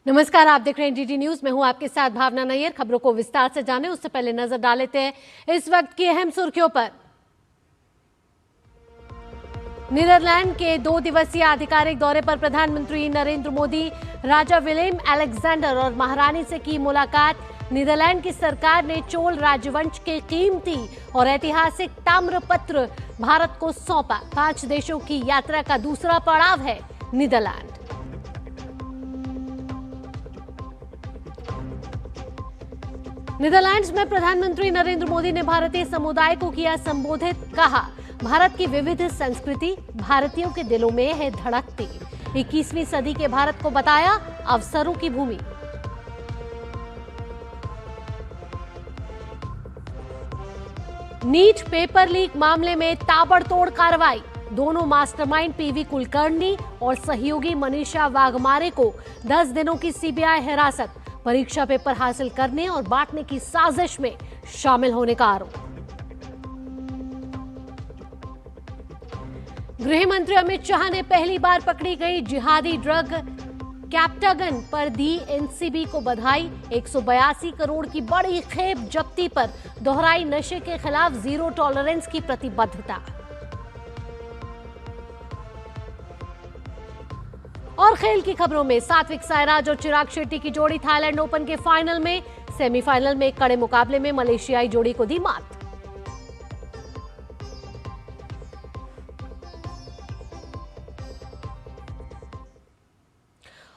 नमस्कार, आप देख रहे हैं डीडी न्यूज। मैं हूं आपके साथ भावना नैयर। खबरों को विस्तार से जाने उससे पहले नजर डाल लेते हैं इस वक्त की अहम सुर्खियों पर। नीदरलैंड के 2 दिवसीय आधिकारिक दौरे पर प्रधानमंत्री नरेंद्र मोदी राजा विलेम अलेक्जेंडर और महारानी से की मुलाकात। नीदरलैंड की सरकार ने चोल राजवंश के कीमती और ऐतिहासिक ताम्रपत्र भारत को सौंपा। 5 देशों की यात्रा का दूसरा पड़ाव है नीदरलैंड। नीदरलैंड्स में प्रधानमंत्री नरेंद्र मोदी ने भारतीय समुदाय को किया संबोधित। कहा, भारत की विविध संस्कृति भारतीयों के दिलों में है धड़कती। 21वीं सदी के भारत को बताया अवसरों की भूमि। नीट पेपर लीक मामले में ताबड़तोड़ कार्रवाई। दोनों मास्टरमाइंड पीवी कुलकर्णी और सहयोगी मनीषा वाघमारे को 10 दिनों की सीबीआई हिरासत। परीक्षा पेपर हासिल करने और बांटने की साजिश में शामिल होने का आरोप। गृह मंत्री अमित शाह ने पहली बार पकड़ी गई जिहादी ड्रग कैप्टागन पर दी एनसीबी को बधाई। 182 करोड़ की बड़ी खेप जब्ती पर दोहराई नशे के खिलाफ जीरो टॉलरेंस की प्रतिबद्धता। और खेल की खबरों में सात्विक साईराज और चिराग शेट्टी की जोड़ी थाईलैंड ओपन के फाइनल में। सेमीफाइनल में कड़े मुकाबले में मलेशियाई जोड़ी को दी मात।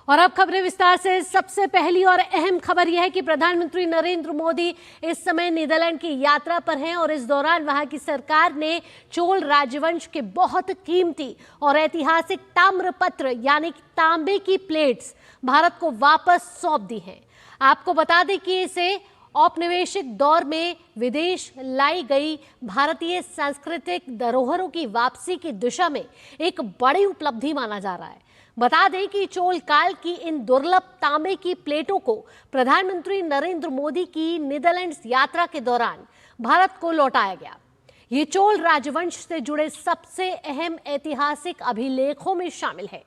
और अब खबरें विस्तार से। सबसे पहली और अहम खबर यह है कि प्रधानमंत्री नरेंद्र मोदी इस समय नीदरलैंड की यात्रा पर हैं और इस दौरान वहां की सरकार ने चोल राजवंश के बहुत कीमती और ऐतिहासिक ताम्रपत्र यानी तांबे की प्लेट्स भारत को वापस सौंप दी हैं। आपको बता दें कि इसे औपनिवेशिक दौर में विदेश लाई गई भारतीय सांस्कृतिक धरोहरों की वापसी की दिशा में एक बड़ी उपलब्धि माना जा रहा है। बता दें कि चोल काल की इन दुर्लभ तांबे की प्लेटों को प्रधानमंत्री नरेंद्र मोदी की नीदरलैंड्स यात्रा के दौरान भारत को लौटाया गया। ये चोल राजवंश से जुड़े सबसे अहम ऐतिहासिक अभिलेखों में शामिल है।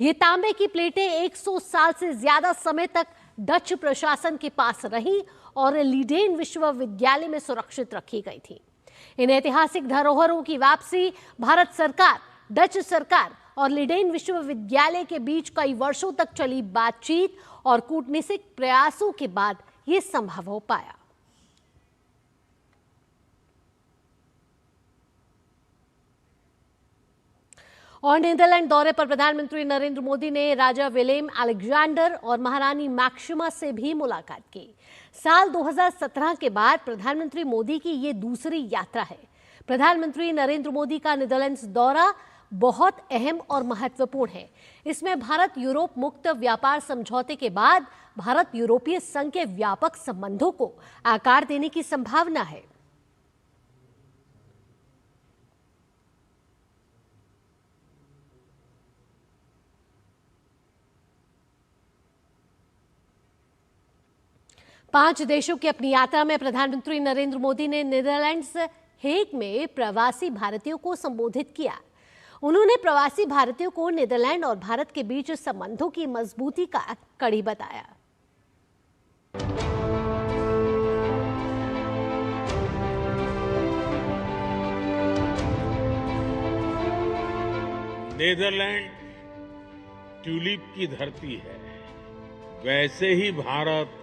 ये तांबे की प्लेटें 100 साल से ज्यादा समय तक डच प्रशासन के पास रहीं और लीडेन विश्वविद्यालय में सुरक्षित रखी गई थी। इन ऐतिहासिक धरोहरों की वापसी भारत सरकार, डच सरकार और लीडेन विश्वविद्यालय के बीच कई वर्षों तक चली बातचीत और कूटनीतिक प्रयासों के बाद यह संभव हो पाया। और नीदरलैंड दौरे पर प्रधानमंत्री नरेंद्र मोदी ने राजा विलेम अलेक्जेंडर और महारानी मैक्सिमा से भी मुलाकात की। साल 2017 के बाद प्रधानमंत्री मोदी की ये दूसरी यात्रा है। प्रधानमंत्री नरेंद्र मोदी का नीदरलैंड्स दौरा बहुत अहम और महत्वपूर्ण है। इसमें भारत यूरोप मुक्त व्यापार समझौते के बाद भारत यूरोपीय संघ के व्यापक संबंधों को आकार देने की संभावना है। पांच देशों की अपनी यात्रा में प्रधानमंत्री नरेंद्र मोदी ने नीदरलैंड्स हेग में प्रवासी भारतीयों को संबोधित किया। उन्होंने प्रवासी भारतीयों को नीदरलैंड और भारत के बीच संबंधों की मजबूती का कड़ी बताया। नीदरलैंड ट्यूलिप की धरती है, वैसे ही भारत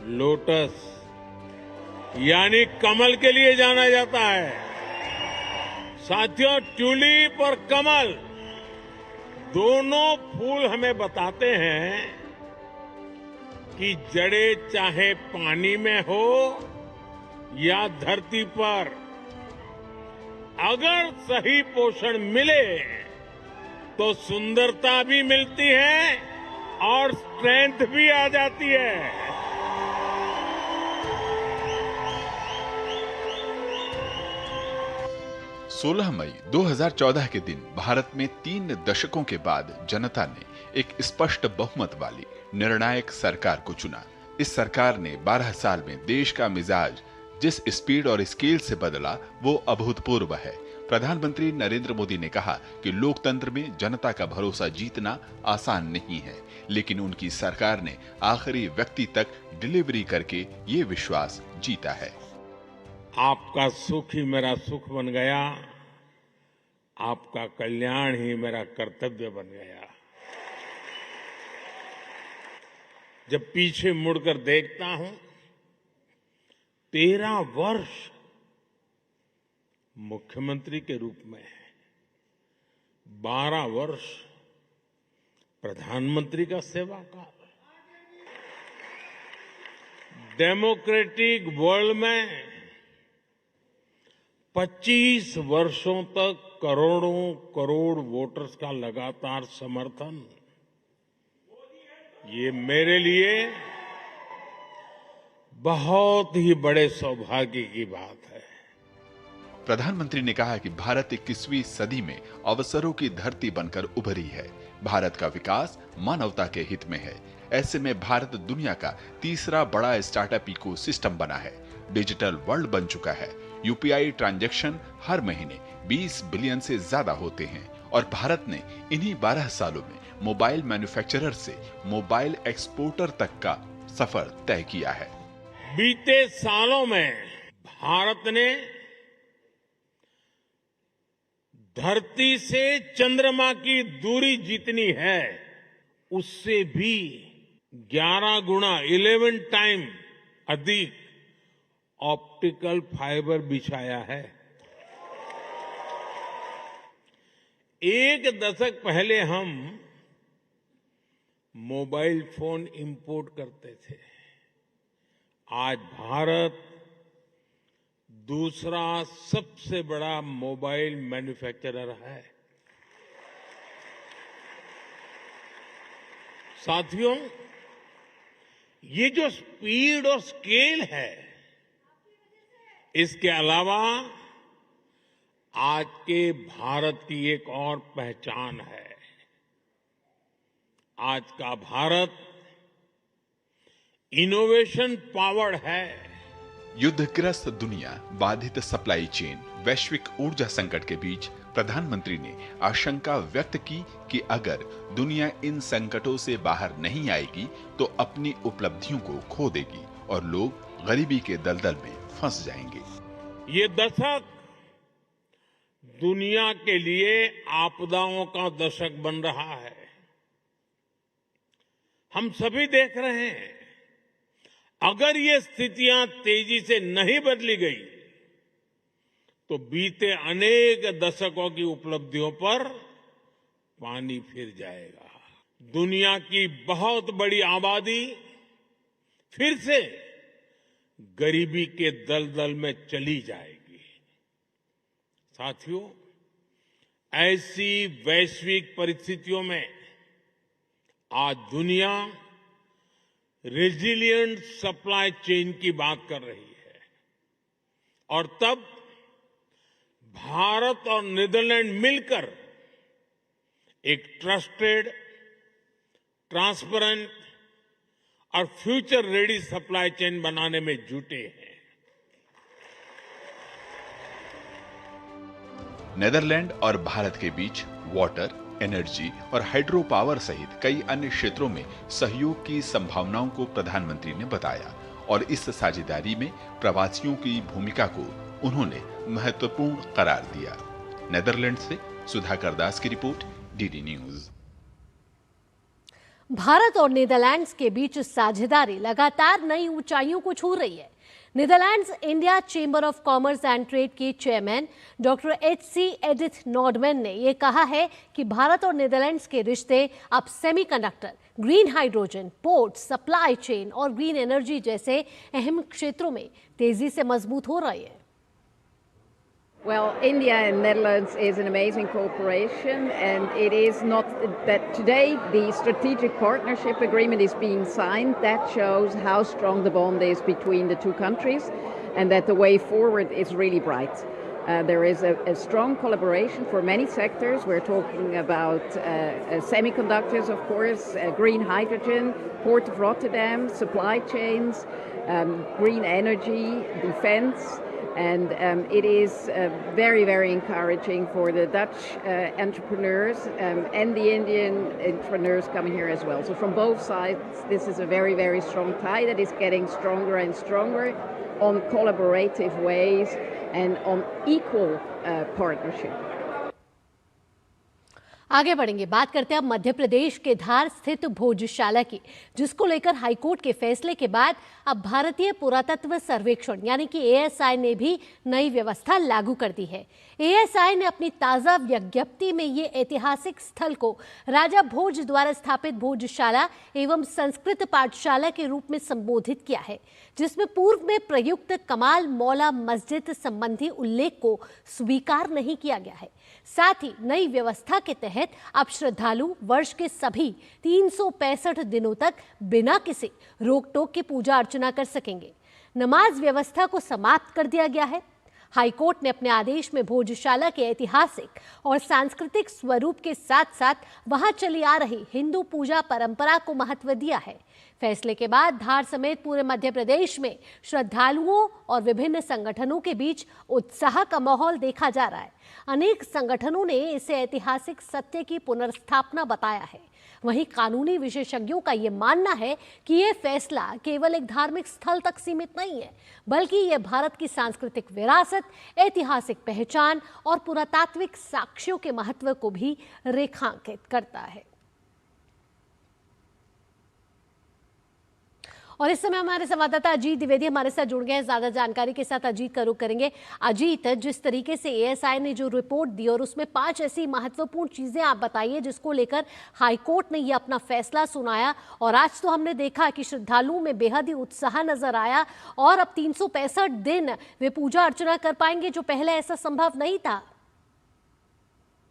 लोटस यानी कमल के लिए जाना जाता है। साथियों, ट्यूलिप और कमल दोनों फूल हमें बताते हैं कि जड़ें चाहे पानी में हो या धरती पर, अगर सही पोषण मिले तो सुंदरता भी मिलती है और स्ट्रेंथ भी आ जाती है। 16 मई 2014 के दिन भारत में 3 दशकों के बाद जनता ने एक स्पष्ट बहुमत वाली निर्णायक सरकार को चुना। इस सरकार ने 12 साल में देश का मिजाज जिस स्पीड और स्केल से बदला वो अभूतपूर्व है। प्रधानमंत्री नरेंद्र मोदी ने कहा कि लोकतंत्र में जनता का भरोसा जीतना आसान नहीं है, लेकिन उनकी सरकार ने आखिरी व्यक्ति तक डिलीवरी करके ये विश्वास जीता है। आपका सुख ही मेरा सुख बन गया, आपका कल्याण ही मेरा कर्तव्य बन गया। जब पीछे मुड़कर देखता हूं, 13 वर्ष मुख्यमंत्री के रूप में, 12 वर्ष प्रधानमंत्री का सेवाकाल, डेमोक्रेटिक वर्ल्ड में 25 वर्षों तक करोड़ों करोड़ वोटर्स का लगातार समर्थन, ये मेरे लिए बहुत ही बड़े सौभाग्य की बात है। प्रधानमंत्री ने कहा कि भारत 21वीं सदी में अवसरों की धरती बनकर उभरी है। भारत का विकास मानवता के हित में है। ऐसे में भारत दुनिया का तीसरा बड़ा स्टार्टअप इकोसिस्टम बना है। डिजिटल वर्ल्ड बन चुका है। यूपीआई ट्रांजैक्शन हर महीने 20 बिलियन से ज्यादा होते हैं और भारत ने इन्हीं 12 सालों में मोबाइल मैन्युफैक्चरर से मोबाइल एक्सपोर्टर तक का सफर तय किया है। बीते सालों में भारत ने धरती से चंद्रमा की दूरी जितनी है, उससे भी 11 गुना 11 टाइम अधिक ऑप्टिकल फाइबर बिछाया है। एक दशक पहले हम मोबाइल फोन इंपोर्ट करते थे। आज भारत दूसरा सबसे बड़ा मोबाइल मैन्युफैक्चरर है। साथियों, ये जो स्पीड और स्केल है, इसके अलावा आज के भारत की एक और पहचान है। आज का भारत इनोवेशन पावर्ड है। युद्धग्रस्त दुनिया, बाधित सप्लाई चेन, वैश्विक ऊर्जा संकट के बीच प्रधानमंत्री ने आशंका व्यक्त की कि अगर दुनिया इन संकटों से बाहर नहीं आएगी तो अपनी उपलब्धियों को खो देगी और लोग गरीबी के दलदल में फंस जाएंगे। ये दशक दुनिया के लिए आपदाओं का दशक बन रहा है। हम सभी देख रहे हैं, अगर ये स्थितियां तेजी से नहीं बदली गई तो बीते अनेक दशकों की उपलब्धियों पर पानी फिर जाएगा। दुनिया की बहुत बड़ी आबादी फिर से गरीबी के दलदल में चली जाएगी। साथियों, ऐसी वैश्विक परिस्थितियों में आज दुनिया रेजिलिएंट सप्लाई चेन की बात कर रही है और तब भारत और नीदरलैंड मिलकर एक ट्रस्टेड, ट्रांसपेरेंट और फ्यूचर रेडी सप्लाई चेन बनाने में जुटे हैं। नीदरलैंड और भारत के बीच वाटर, एनर्जी और हाइड्रो पावर सहित कई अन्य क्षेत्रों में सहयोग की संभावनाओं को प्रधानमंत्री ने बताया और इस साझेदारी में प्रवासियों की भूमिका को उन्होंने महत्वपूर्ण करार दिया। नीदरलैंड से सुधाकर दास की रिपोर्ट, डीडी न्यूज। भारत और नीदरलैंड्स के बीच साझेदारी लगातार नई ऊंचाइयों को छू रही है। Netherlands India chamber of commerce and trade के चेयरमैन डॉक्टर एच.सी. एडिथ नॉर्डमैन ने यह कहा है कि भारत और नीदरलैंड्स के रिश्ते अब semiconductor, green hydrogen, port, supply chain और ग्रीन एनर्जी जैसे अहम क्षेत्रों में तेजी से मजबूत हो रहे हैं। Well, India and Netherlands is an amazing cooperation, and it is not that today the strategic partnership agreement is being signed. That shows how strong the bond is between the two countries and that the way forward is really bright. There is a strong collaboration for many sectors. We're talking about semiconductors, of course, green hydrogen, Port of Rotterdam, supply chains, green energy, defense. And it is very, very encouraging for the Dutch entrepreneurs and the Indian entrepreneurs coming here as well. So from both sides, this is a very, very strong tie that is getting stronger and stronger on collaborative ways and on equal partnership. आगे बढ़ेंगे, बात करते हैं अब मध्य प्रदेश के धार स्थित भोजशाला की, जिसको लेकर हाईकोर्ट के फैसले के बाद अब भारतीय पुरातत्व सर्वेक्षण यानी कि एएसआई ने भी नई व्यवस्था लागू कर दी है। एएसआई ने अपनी ताजा विज्ञप्ति में ये ऐतिहासिक स्थल को राजा भोज द्वारा स्थापित भोजशाला एवं संस्कृत पाठशाला के रूप में संबोधित किया है, जिसमें पूर्व में प्रयुक्त कमाल मौला मस्जिद संबंधी उल्लेख को स्वीकार नहीं किया गया है। साथ ही नई व्यवस्था के तहत अब श्रद्धालु वर्ष के सभी 365 दिनों तक बिना किसी रोक टोक के पूजा अर्चना कर सकेंगे। नमाज व्यवस्था को समाप्त कर दिया गया है। हाईकोर्ट ने अपने आदेश में भोजशाला के ऐतिहासिक और सांस्कृतिक स्वरूप के साथ साथ वहां चली आ रही हिंदू पूजा परंपरा को महत्व दिया है। फैसले के बाद धार समेत पूरे मध्य प्रदेश में श्रद्धालुओं और विभिन्न संगठनों के बीच उत्साह का माहौल देखा जा रहा है। अनेक संगठनों ने इसे ऐतिहासिक सत्य की पुनर्स्थापना बताया है। वहीं कानूनी विशेषज्ञों का ये मानना है कि ये फैसला केवल एक धार्मिक स्थल तक सीमित नहीं है, बल्कि ये भारत की सांस्कृतिक विरासत, ऐतिहासिक पहचान और पुरातात्विक साक्ष्यों के महत्व को भी रेखांकित करता है। और इस समय हमारे संवाददाता अजीत द्विवेदी हमारे साथ जुड़ गए हैं ज्यादा जानकारी के साथ। अजीत का रुख करेंगे। अजीत, जिस तरीके से एएसआई ने जो रिपोर्ट दी और उसमें 5 ऐसी महत्वपूर्ण चीजें आप बताइए जिसको लेकर हाईकोर्ट ने ये अपना फैसला सुनाया, और आज तो हमने देखा कि श्रद्धालुओं में बेहद ही उत्साह नजर आया और अब 365 दिन वे पूजा अर्चना कर पाएंगे, जो पहले ऐसा संभव नहीं था।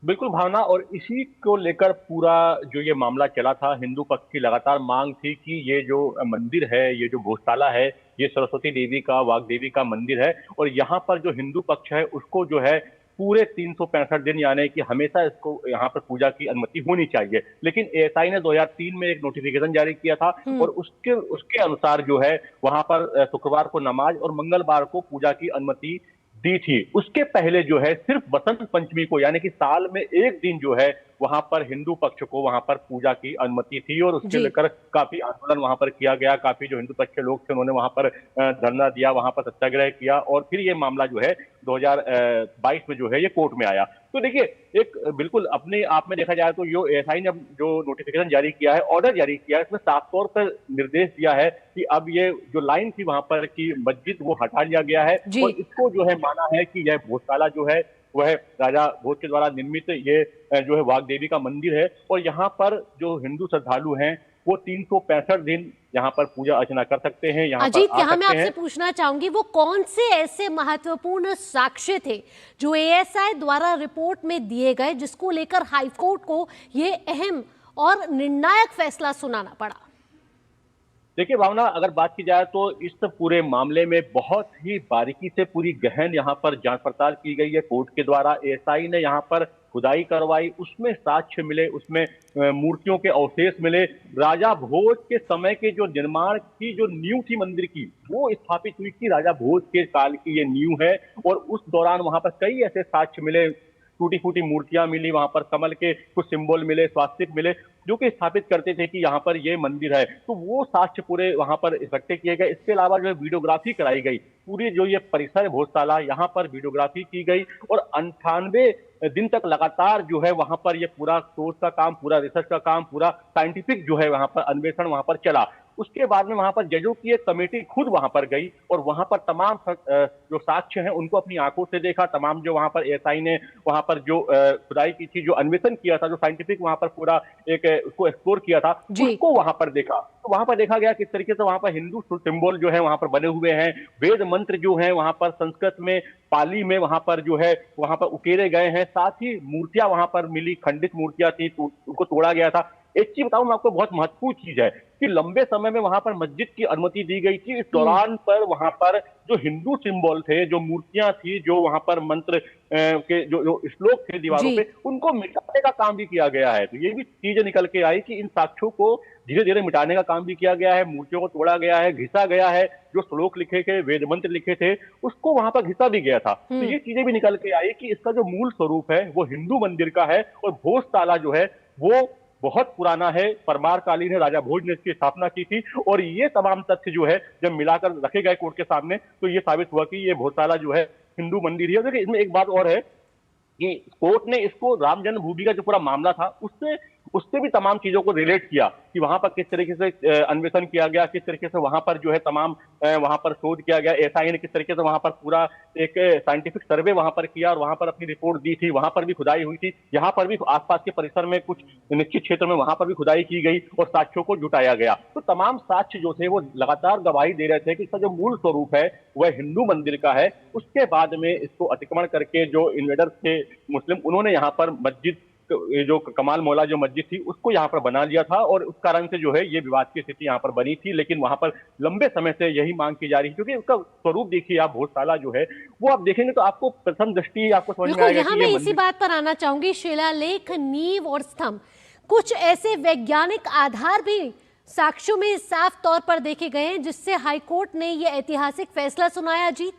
बिल्कुल भावना, और इसी को लेकर पूरा जो ये मामला चला था, हिंदू पक्ष की लगातार मांग थी कि ये जो मंदिर है, ये जो भोजशाला है, ये सरस्वती देवी का, वाग्देवी का मंदिर है, और यहाँ पर जो हिंदू पक्ष है उसको जो है पूरे 365 दिन यानी कि हमेशा इसको यहाँ पर पूजा की अनुमति होनी चाहिए। लेकिन एएसआई ने 2003 में एक नोटिफिकेशन जारी किया था और उसके अनुसार जो है वहां पर शुक्रवार को नमाज और मंगलवार को पूजा की अनुमति दी थी। उसके पहले जो है सिर्फ बसंत पंचमी को यानी कि साल में एक दिन जो है वहां पर हिंदू पक्ष को वहां पर पूजा की अनुमति थी, और उसके लेकर काफी आंदोलन वहां पर किया गया। काफी जो हिंदू पक्ष के लोग थे उन्होंने वहां पर धरना दिया, वहां पर सत्याग्रह किया, और फिर ये मामला जो है 2022 में जो है ये कोर्ट में आया। तो देखिए, एक बिल्कुल अपने आप में देखा जाए तो जो एएसआई ने जो नोटिफिकेशन जारी किया है, ऑर्डर जारी किया है, इसमें साफ तौर पर निर्देश दिया है कि अब ये जो लाइन थी वहां पर की मस्जिद वो हटा लिया गया है, और इसको जो है माना है कि यह भोजशाला जो है वह राजा भोज के द्वारा निर्मित ये जो है वाग्देवी का मंदिर है, और यहाँ पर जो हिंदू श्रद्धालु हैं वो 365 दिन यहाँ पर पूजा अर्चना कर सकते हैं। अजीत, यहाँ मैं आपसे पूछना चाहूंगी, वो कौन से ऐसे महत्वपूर्ण साक्ष्य थे जो एएसआई द्वारा रिपोर्ट में दिए गए, जिसको लेकर हाईकोर्ट को ये अहम और निर्णायक फैसला सुनाना पड़ा? देखिए भावना, अगर बात की जाए तो इस पूरे मामले में बहुत ही बारीकी से पूरी गहन यहाँ पर जांच पड़ताल की गई है कोर्ट के द्वारा। एएसआई ने यहाँ पर खुदाई करवाई, उसमें साक्ष्य मिले, उसमें मूर्तियों के अवशेष मिले। राजा भोज के समय के जो निर्माण की जो नींव थी मंदिर की, वो स्थापित हुई थी राजा भोज के काल की ये नींव है, और उस दौरान वहां पर कई ऐसे साक्ष्य मिले, टूटी फूटी मूर्तियां मिली, वहां पर कमल के कुछ सिंबल मिले, स्वास्तिक मिले, जो कि स्थापित करते थे कि यहाँ पर ये मंदिर है। तो वो साक्ष्य पूरे वहां पर इकट्ठे किए गए। इसके अलावा जो है वीडियोग्राफी कराई गई, पूरी जो ये परिसर है भोजशाला, यहाँ पर वीडियोग्राफी की गई, और 98 दिन तक लगातार जो है वहां पर ये पूरा शोध का काम, पूरा रिसर्च का काम, पूरा साइंटिफिक जो है वहां पर अन्वेषण वहां पर चला। उसके बाद में वहां पर जजों की एक कमेटी खुद वहां पर गई और वहां पर तमाम जो साक्ष्य हैं उनको अपनी आंखों से देखा। तमाम जो वहां पर एएसआई ने वहां पर जो खुदाई की थी, जो अन्वेषण किया था, जो साइंटिफिक वहां पर पूरा एक उसको एक्सप्लोर किया था, उसको वहां पर देखा। तो वहां पर देखा गया किस तरीके से वहां पर हिंदू सिंबल जो है वहां पर बने हुए हैं, वेद मंत्र जो है वहां पर संस्कृत में, पाली में वहां पर जो है वहां पर उकेरे गए हैं। साथ ही मूर्तियां वहां पर मिली, खंडित मूर्तियां थी, उनको तोड़ा गया था। एक चीज बताऊं मैं आपको, बहुत महत्वपूर्ण चीज है कि लंबे समय में वहां पर मस्जिद की अनुमति दी गई थी। इस दौरान पर वहां पर जो हिंदू सिंबल थे, जो मूर्तियां थी, जो वहां पर मंत्र के जो श्लोक थे दीवारों पे, उनको मिटाने का काम भी किया गया है। तो ये भी चीजें निकल के आई कि इन साक्ष्यों को धीरे धीरे मिटाने का काम भी किया गया है, मूर्तियों को तोड़ा गया है, घिसा गया है, जो श्लोक लिखे थे, वेद मंत्र लिखे थे, उसको वहां पर घिसा भी गया था। तो ये चीजें भी निकल के आई कि इसका जो मूल स्वरूप है वो हिंदू मंदिर का है, और भोजताला जो है वो बहुत पुराना है। परमार कालीन है, राजा भोज ने इसकी स्थापना की थी, और ये तमाम तथ्य जो है जब मिलाकर रखे गए कोर्ट के सामने तो ये साबित हुआ कि ये भोजताला जो है हिंदू मंदिर ही है। देखिए, इसमें एक बात और है कि कोर्ट ने इसको राम जन्मभूमि का जो पूरा मामला था उससे भी तमाम चीजों को रिलेट किया कि वहां पर किस तरीके से अन्वेषण किया गया, किस तरीके से वहां पर जो है तमाम वहां पर शोध किया गया, एसआई ने किस तरीके से वहां पर पूरा एक साइंटिफिक सर्वे वहां पर किया और वहां पर अपनी रिपोर्ट दी थी। वहां पर भी खुदाई हुई थी, यहाँ पर भी आसपास के परिसर में कुछ निश्चित क्षेत्र में वहां पर भी खुदाई की गई और साक्ष्यों को जुटाया गया। तो तमाम साक्ष्य जो थे वो लगातार गवाही दे रहे थे कि इसका जो मूल स्वरूप है वह हिंदू मंदिर का है। उसके बाद में इसको अतिक्रमण करके जो इन्वेडर्स थे मुस्लिम, उन्होंने यहाँ पर मस्जिद, जो कमाल मौला जो मस्जिद थी, उसको यहाँ पर बना लिया था, और उस कारण से जो है ये विवाद की स्थिति यहाँ पर बनी थी। लेकिन वहां पर लंबे समय से यही मांग की जा रही है, क्योंकि उसका स्वरूप देखिए आप, भोजताला जो है वो आप देखेंगे तो आपको प्रथम दृष्टि आपको समझ में आएगा। यहाँ मैं इसी बात पर आना चाहूंगी, शिलालेख, नींव और स्तंभ, कुछ ऐसे वैज्ञानिक आधार भी साक्ष्यों में साफ तौर पर देखे गए हैं जिससे हाईकोर्ट ने ये ऐतिहासिक फैसला सुनाया। अजीत,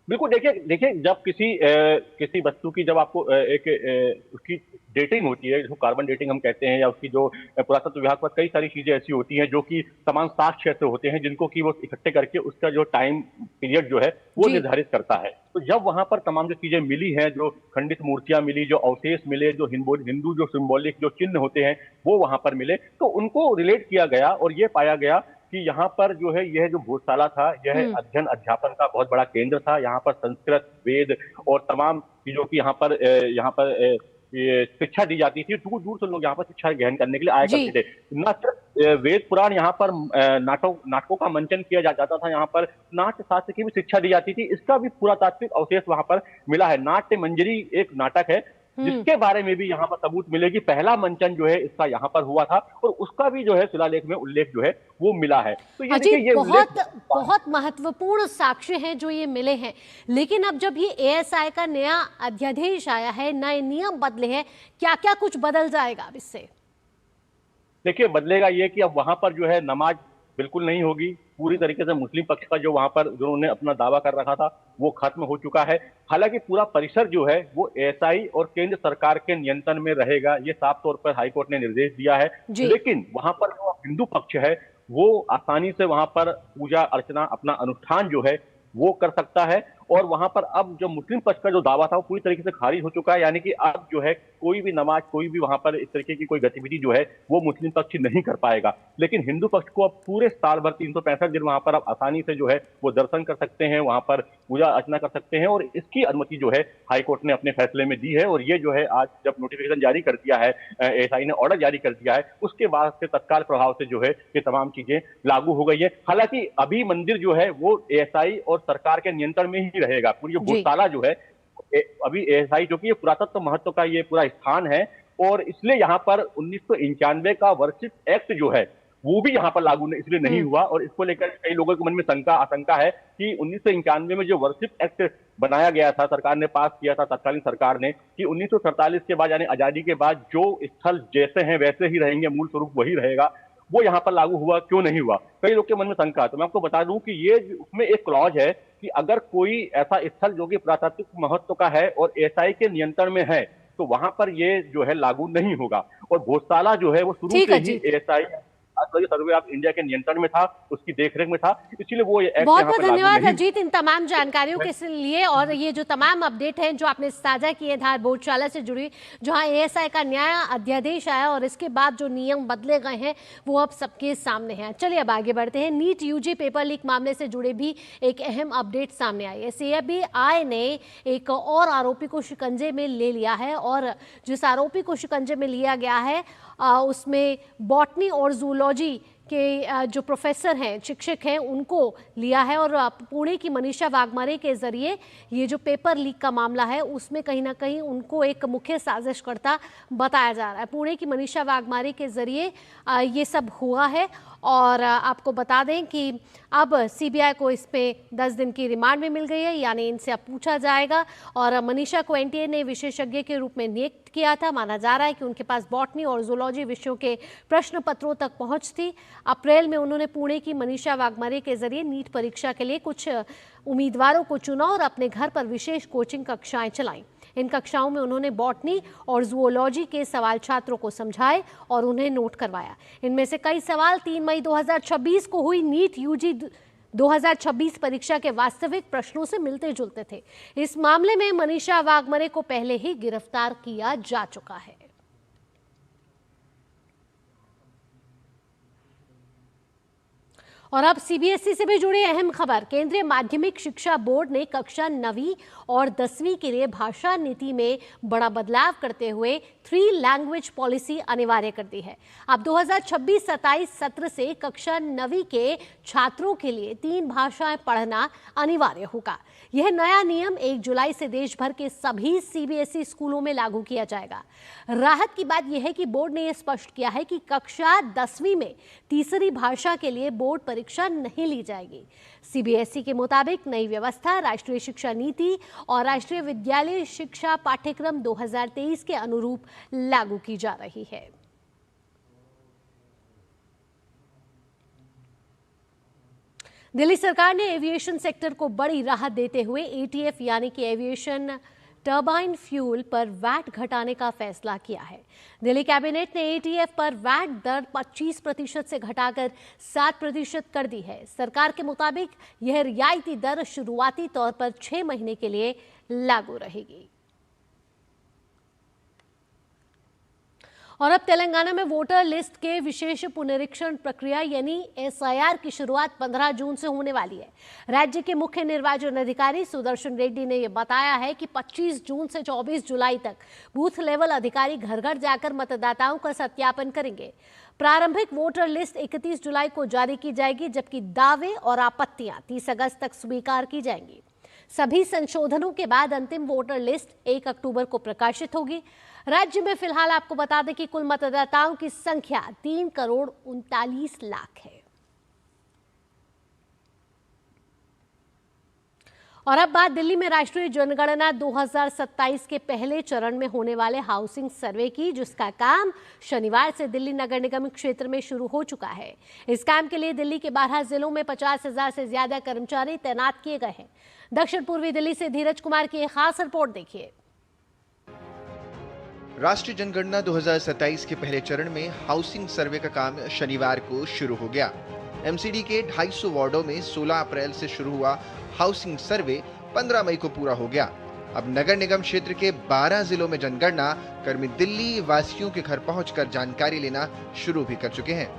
बिल्कुल, देखिए जब किसी वस्तु की जब आपको उसकी डेटिंग होती है, जिसको कार्बन डेटिंग हम कहते हैं, या उसकी जो पुरातत्व विभाग पर कई सारी चीजें ऐसी होती हैं जो कि तमाम साक्ष्य ऐसे होते हैं जिनको कि वो इकट्ठे करके उसका जो टाइम पीरियड जो है वो निर्धारित करता है। तो जब वहां पर तमाम जो चीजें मिली हैं, जो खंडित मूर्तियां मिली, जो अवशेष मिले, जो हिंदू जो सिंबॉलिक जो चिन्ह होते हैं वो वहां पर मिले, तो उनको रिलेट किया गया और ये पाया गया कि यहाँ पर जो है यह जो भोजशाला था यह अध्ययन अध्यापन का बहुत बड़ा केंद्र था। यहाँ पर संस्कृत, वेद और तमाम चीजों की यहाँ पर ये शिक्षा दी जाती थी। दूर दूर से लोग यहाँ पर शिक्षा ग्रहण करने के लिए आया करते थे। न सिर्फ वेद पुराण, यहाँ पर नाटकों का मंचन किया जाता था, यहाँ पर नाट्य शास्त्र की भी शिक्षा दी जाती थी। इसका भी पूरा तात्विक अवशेष वहां पर मिला है। नाट्य मंजरी एक नाटक है जिसके बारे में भी यहाँ पर सबूत मिलेगी। पहला मंचन जो है इसका यहाँ पर हुआ था और उसका भी जो है शिलालेख में उल्लेख जो है वो मिला है। तो ये देखिए, ये बहुत महत्वपूर्ण साक्ष्य हैं जो ये मिले हैं। लेकिन अब जब ये एएसआई का नया अध्यादेश आया है, नए नियम बदले हैं, क्या क्या कुछ बदल जाएगा अब इससे? देखिए, बदलेगा ये कि अब वहां पर जो है नमाज बिल्कुल नहीं होगी। पूरी तरीके से मुस्लिम पक्ष का जो वहां पर जिन्होंने अपना दावा कर रखा था वो खत्म हो चुका है। हालांकि पूरा परिसर जो है वो एएसआई और केंद्र सरकार के नियंत्रण में रहेगा, ये साफ तौर पर हाईकोर्ट ने निर्देश दिया है। लेकिन वहां पर जो हिंदू पक्ष है वो आसानी से वहां पर पूजा अर्चना, अपना अनुष्ठान जो है वो कर सकता है। और वहां पर अब जो मुस्लिम पक्ष का जो दावा था वो पूरी तरीके से खारिज हो चुका है। यानी कि अब जो है कोई भी नमाज, कोई भी वहां पर इस तरीके की कोई गतिविधि जो है वो मुस्लिम पक्ष नहीं कर पाएगा। लेकिन हिंदू पक्ष को अब पूरे साल भर 365 दिन वहां पर अब आसानी से जो है वो दर्शन कर सकते हैं, वहां पर पूजा अर्चना कर सकते हैं। और इसकी अनुमति जो है हाईकोर्ट ने अपने फैसले में दी है। और ये जो है आज जब नोटिफिकेशन जारी कर दिया है, एएसआई ने ऑर्डर जारी कर दिया है, उसके बाद से तत्काल प्रभाव से जो है ये तमाम चीजें लागू हो गई है। हालांकि अभी मंदिर जो है वो एएसआई और सरकार के नियंत्रण में ही रहेगा। पूरी भोजशाला जो है अभी एएसआई, जो कि ये पुरातत्व महत्व का ये पूरा स्थान है, और इसलिए यहाँ पर 1991 का वर्शिप एक्ट जो है वो भी यहाँ पर लागू इसलिए नहीं हुआ। और इसको लेकर कई लोगों के मन में आशंका है कि 1991 में जो वर्शिप एक्ट बनाया गया था, सरकार ने पास किया था तत्कालीन सरकार ने, कि 1947 के बाद यानी आजादी के बाद जो स्थल जैसे हैं वैसे ही रहेंगे, मूल स्वरूप वही रहेगा, वो यहाँ पर लागू हुआ क्यों नहीं हुआ, कई लोग के मन में शंका है। तो मैं आपको बता दूं कि ये उसमें एक क्लॉज है कि अगर कोई ऐसा स्थल जो कि पुरातात्विक महत्व का है और एएसआई के नियंत्रण में है तो वहां पर ये जो है लागू नहीं होगा। और भोजशाला जो है वो शुरू से ही एएसआई सर्वे ऑफ इंडिया के नियंत्रण में था, उसकी देखरेख में था, इसलिए वो बहुत बहुत धन्यवाद अजीत इन तमाम जानकारियों के लिए। और ये जो तमाम अपडेट हैं जो आपने साझा किए धार भोजशाला से जुड़ी, जहां एएसआई का नया अध्यादेश आया और इसके बाद जो नियम बदले गए हैं वो अब सबके सामने हैं। चलिए अब आगे बढ़ते हैं। नीट यूजी पेपर लीक मामले से जुड़े भी एक अहम अपडेट सामने आई है। सीबीआई ने एक और आरोपी को शिकंजे में ले लिया है और जिस आरोपी को शिकंजे में लिया गया है उसमें बॉटनी और जूलॉजी के जो प्रोफेसर हैं, शिक्षक हैं, उनको लिया है और पुणे की मनीषा वाघमारे के जरिए ये जो पेपर लीक का मामला है उसमें कहीं ना कहीं उनको एक मुख्य साजिशकर्ता बताया जा रहा है। पुणे की मनीषा वाघमारे के जरिए ये सब हुआ है और आपको बता दें कि अब सीबीआई को इस पे 10 दिन की रिमांड में मिल गई है, यानी इनसे अब पूछा जाएगा। और मनीषा को एनटीए ने विशेषज्ञ के रूप में नियुक्त किया था। माना जा रहा है कि उनके पास बॉटनी और जूलॉजी विषयों के प्रश्न पत्रों तक पहुंच थी। अप्रैल में उन्होंने पुणे की मनीषा वाघमारे के जरिए नीट परीक्षा के लिए कुछ उम्मीदवारों को चुना और अपने घर पर विशेष कोचिंग कक्षाएं चलाईं। इन कक्षाओं में उन्होंने बॉटनी और जूलॉजी के सवाल छात्रों को समझाए और उन्हें नोट करवाया। इनमें से कई सवाल 3 मई 2026 को हुई नीट यूजी 2026 परीक्षा के वास्तविक प्रश्नों से मिलते जुलते थे। इस मामले में मनीषा वाघमारे को पहले ही गिरफ्तार किया जा चुका है। और अब सीबीएसई से भी जुड़ी अहम खबर। केंद्रीय माध्यमिक शिक्षा बोर्ड ने कक्षा 9वीं और 10वीं के लिए भाषा नीति में बड़ा बदलाव करते हुए 3 लैंग्वेज पॉलिसी अनिवार्य कर दी है। अब 2026-27 सत्र से कक्षा 9वीं के छात्रों के लिए 3 भाषाएं पढ़ना अनिवार्य होगा। यह नया नियम 1 जुलाई से देश भर के सभी सीबीएसई स्कूलों में लागू किया जाएगा। राहत की बात यह है कि बोर्ड ने यह स्पष्ट किया है कि कक्षा 10वीं में तीसरी भाषा के लिए बोर्ड परीक्षा नहीं ली जाएगी। सीबीएसई के मुताबिक नई व्यवस्था राष्ट्रीय शिक्षा नीति और राष्ट्रीय विद्यालय शिक्षा पाठ्यक्रम 2023 के अनुरूप लागू की जा रही है। दिल्ली सरकार ने एविएशन सेक्टर को बड़ी राहत देते हुए एटीएफ यानी कि एविएशन टर्बाइन फ्यूल पर वैट घटाने का फैसला किया है। दिल्ली कैबिनेट ने एटीएफ पर वैट दर 25% से घटाकर 7% कर दी है। सरकार के मुताबिक यह रियायती दर शुरुआती तौर पर 6 महीने के लिए लागू रहेगी। और अब तेलंगाना में वोटर लिस्ट के विशेष पुनरीक्षण प्रक्रिया यानी एसआईआर की शुरुआत 15 जून से होने वाली है। राज्य के मुख्य निर्वाचन अधिकारी सुदर्शन रेड्डी ने यह बताया है कि 25 जून से 24 जुलाई तक बूथ लेवल अधिकारी घर घर जाकर मतदाताओं का सत्यापन करेंगे। प्रारंभिक वोटर लिस्ट 31 जुलाई को जारी की जाएगी, जबकि दावे और आपत्तियां 30 अगस्त तक स्वीकार की जाएंगी। सभी संशोधनों के बाद अंतिम वोटर लिस्ट 1 अक्टूबर को प्रकाशित होगी। राज्य में फिलहाल आपको बता दें कि कुल मतदाताओं की संख्या 3 करोड़ 39 लाख है। और अब बात दिल्ली में राष्ट्रीय जनगणना 2027 के पहले चरण में होने वाले हाउसिंग सर्वे की, जिसका काम शनिवार से दिल्ली नगर निगम क्षेत्र में शुरू हो चुका है। इस काम के लिए दिल्ली के 12 जिलों में 50,000 से ज्यादा कर्मचारी तैनात किए गए हैं। दक्षिण पूर्वी दिल्ली से धीरज कुमार की एक खास रिपोर्ट देखिए। राष्ट्रीय जनगणना 2027 के पहले चरण में हाउसिंग सर्वे का काम शनिवार को शुरू हो गया। एमसीडी के 250 वार्डों में 16 अप्रैल से शुरू हुआ हाउसिंग सर्वे 15 मई को पूरा हो गया। अब नगर निगम क्षेत्र के 12 जिलों में जनगणना कर्मी दिल्ली वासियों के घर पहुंचकर जानकारी लेना शुरू भी कर चुके हैं।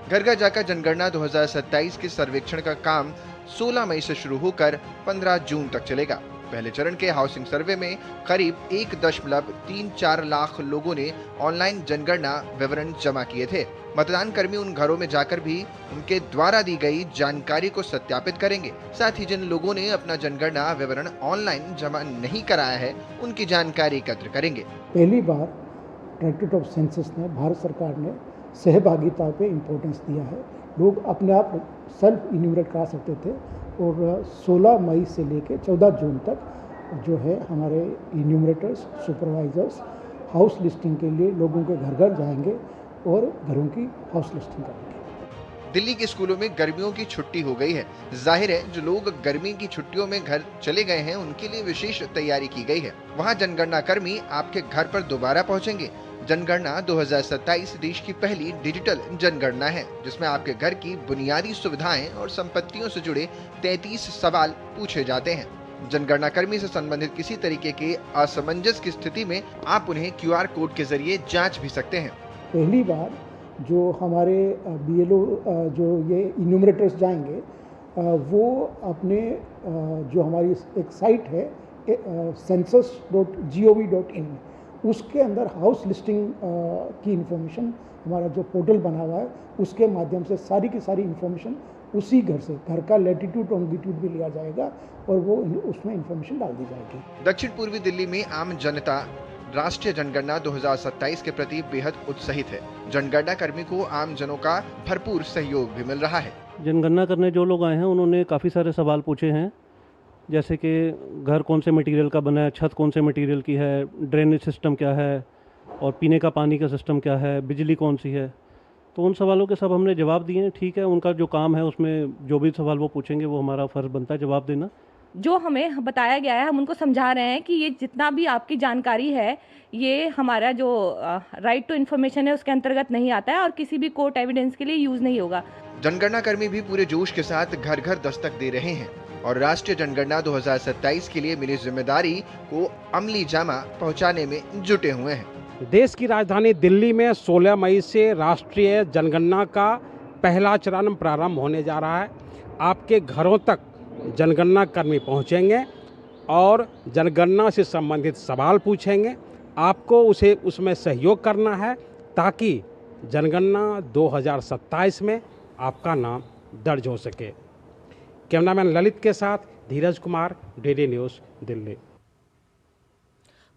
घर घर जाकर जनगणना 2027 के सर्वेक्षण का काम 16 मई से शुरू होकर 15 जून तक चलेगा। पहले चरण के हाउसिंग सर्वे में करीब 1.34 लाख लोगों ने ऑनलाइन जनगणना विवरण जमा किए थे। मतदान कर्मी उन घरों में जाकर भी उनके द्वारा दी गई जानकारी को सत्यापित करेंगे। साथ ही जिन लोगों ने अपना जनगणना विवरण ऑनलाइन जमा नहीं कराया है, उनकी जानकारी एकत्र करेंगे। पहली बार डायरेक्टरेट ऑफ सेंसस ने, भारत सरकार ने सहभागिता पे इम्पोर्टेंस दिया है। लोग अपने आप सेल्फ इन्यूमरेट करा सकते थे और 16 मई से लेकर 14 जून तक जो है हमारे इन्यूमरेटर्स, सुपरवाइजर्स हाउस लिस्टिंग के लिए लोगों के घर घर जाएंगे और घरों की हाउस लिस्टिंग करेंगे। दिल्ली के स्कूलों में गर्मियों की छुट्टी हो गई है। जाहिर है जो लोग गर्मी की छुट्टियों में घर चले गए हैं, उनके लिए विशेष तैयारी की गई है। वहां जनगणना कर्मी आपके घर पर दोबारा पहुंचेंगे। जनगणना 2027 देश की पहली डिजिटल जनगणना है, जिसमें आपके घर की बुनियादी सुविधाएं और संपत्तियों से जुड़े 33 सवाल पूछे जाते हैं। जनगणना कर्मी से संबंधित किसी तरीके के असमंजस की स्थिति में आप उन्हें QR कोड के जरिए जांच भी सकते हैं। पहली बार जो हमारे BLO जो ये इन्यूमरेटर्स जाएंगे, वो अपने जो हमारी एक साइट है census.gov.in, उसके अंदर हाउस लिस्टिंग की इन्फॉर्मेशन, हमारा जो पोर्टल बना हुआ है उसके माध्यम से सारी की सारी इन्फॉर्मेशन उसी घर से, घर का लैटिट्यूड लॉन्गिट्यूड भी लिया जाएगा और वो उसमें इन्फॉर्मेशन डाल दी जाएगी। दक्षिण पूर्वी दिल्ली में आम जनता राष्ट्रीय जनगणना 2027 के प्रति बेहद उत्साहित है। जनगणना कर्मी को आम जनों का भरपूर सहयोग भी मिल रहा है। जनगणना करने जो लोग आए हैं उन्होंने काफ़ी सारे सवाल पूछे हैं, जैसे कि घर कौन से मटेरियल का बना है, छत कौन से मटेरियल की है, ड्रेनेज सिस्टम क्या है और पीने का पानी का सिस्टम क्या है, बिजली कौन सी है। तो उन सवालों के सब हमने जवाब दिए हैं। ठीक है, उनका जो काम है उसमें जो भी सवाल वो पूछेंगे वो हमारा फ़र्ज़ बनता है जवाब देना। जो हमें बताया गया है हम उनको समझा रहे हैं कि ये जितना भी आपकी जानकारी है ये हमारा जो राइट टू इन्फॉर्मेशन है उसके अंतर्गत नहीं आता है और किसी भी कोर्ट एविडेंस के लिए यूज़ नहीं होगा। जनगणना कर्मी भी पूरे जोश के साथ घर घर दस्तक दे रहे हैं और राष्ट्रीय जनगणना 2027 के लिए मिली जिम्मेदारी को अमली जामा पहुंचाने में जुटे हुए हैं। देश की राजधानी दिल्ली में 16 मई से राष्ट्रीय जनगणना का पहला चरण प्रारंभ होने जा रहा है। आपके घरों तक जनगणना कर्मी पहुंचेंगे और जनगणना से संबंधित सवाल पूछेंगे। आपको उसमें सहयोग करना है ताकि जनगणना 2027 में आपका नाम दर्ज हो सके। कैमरामैन ललित के साथ Dheeraj Kumar, DD news, Delhi.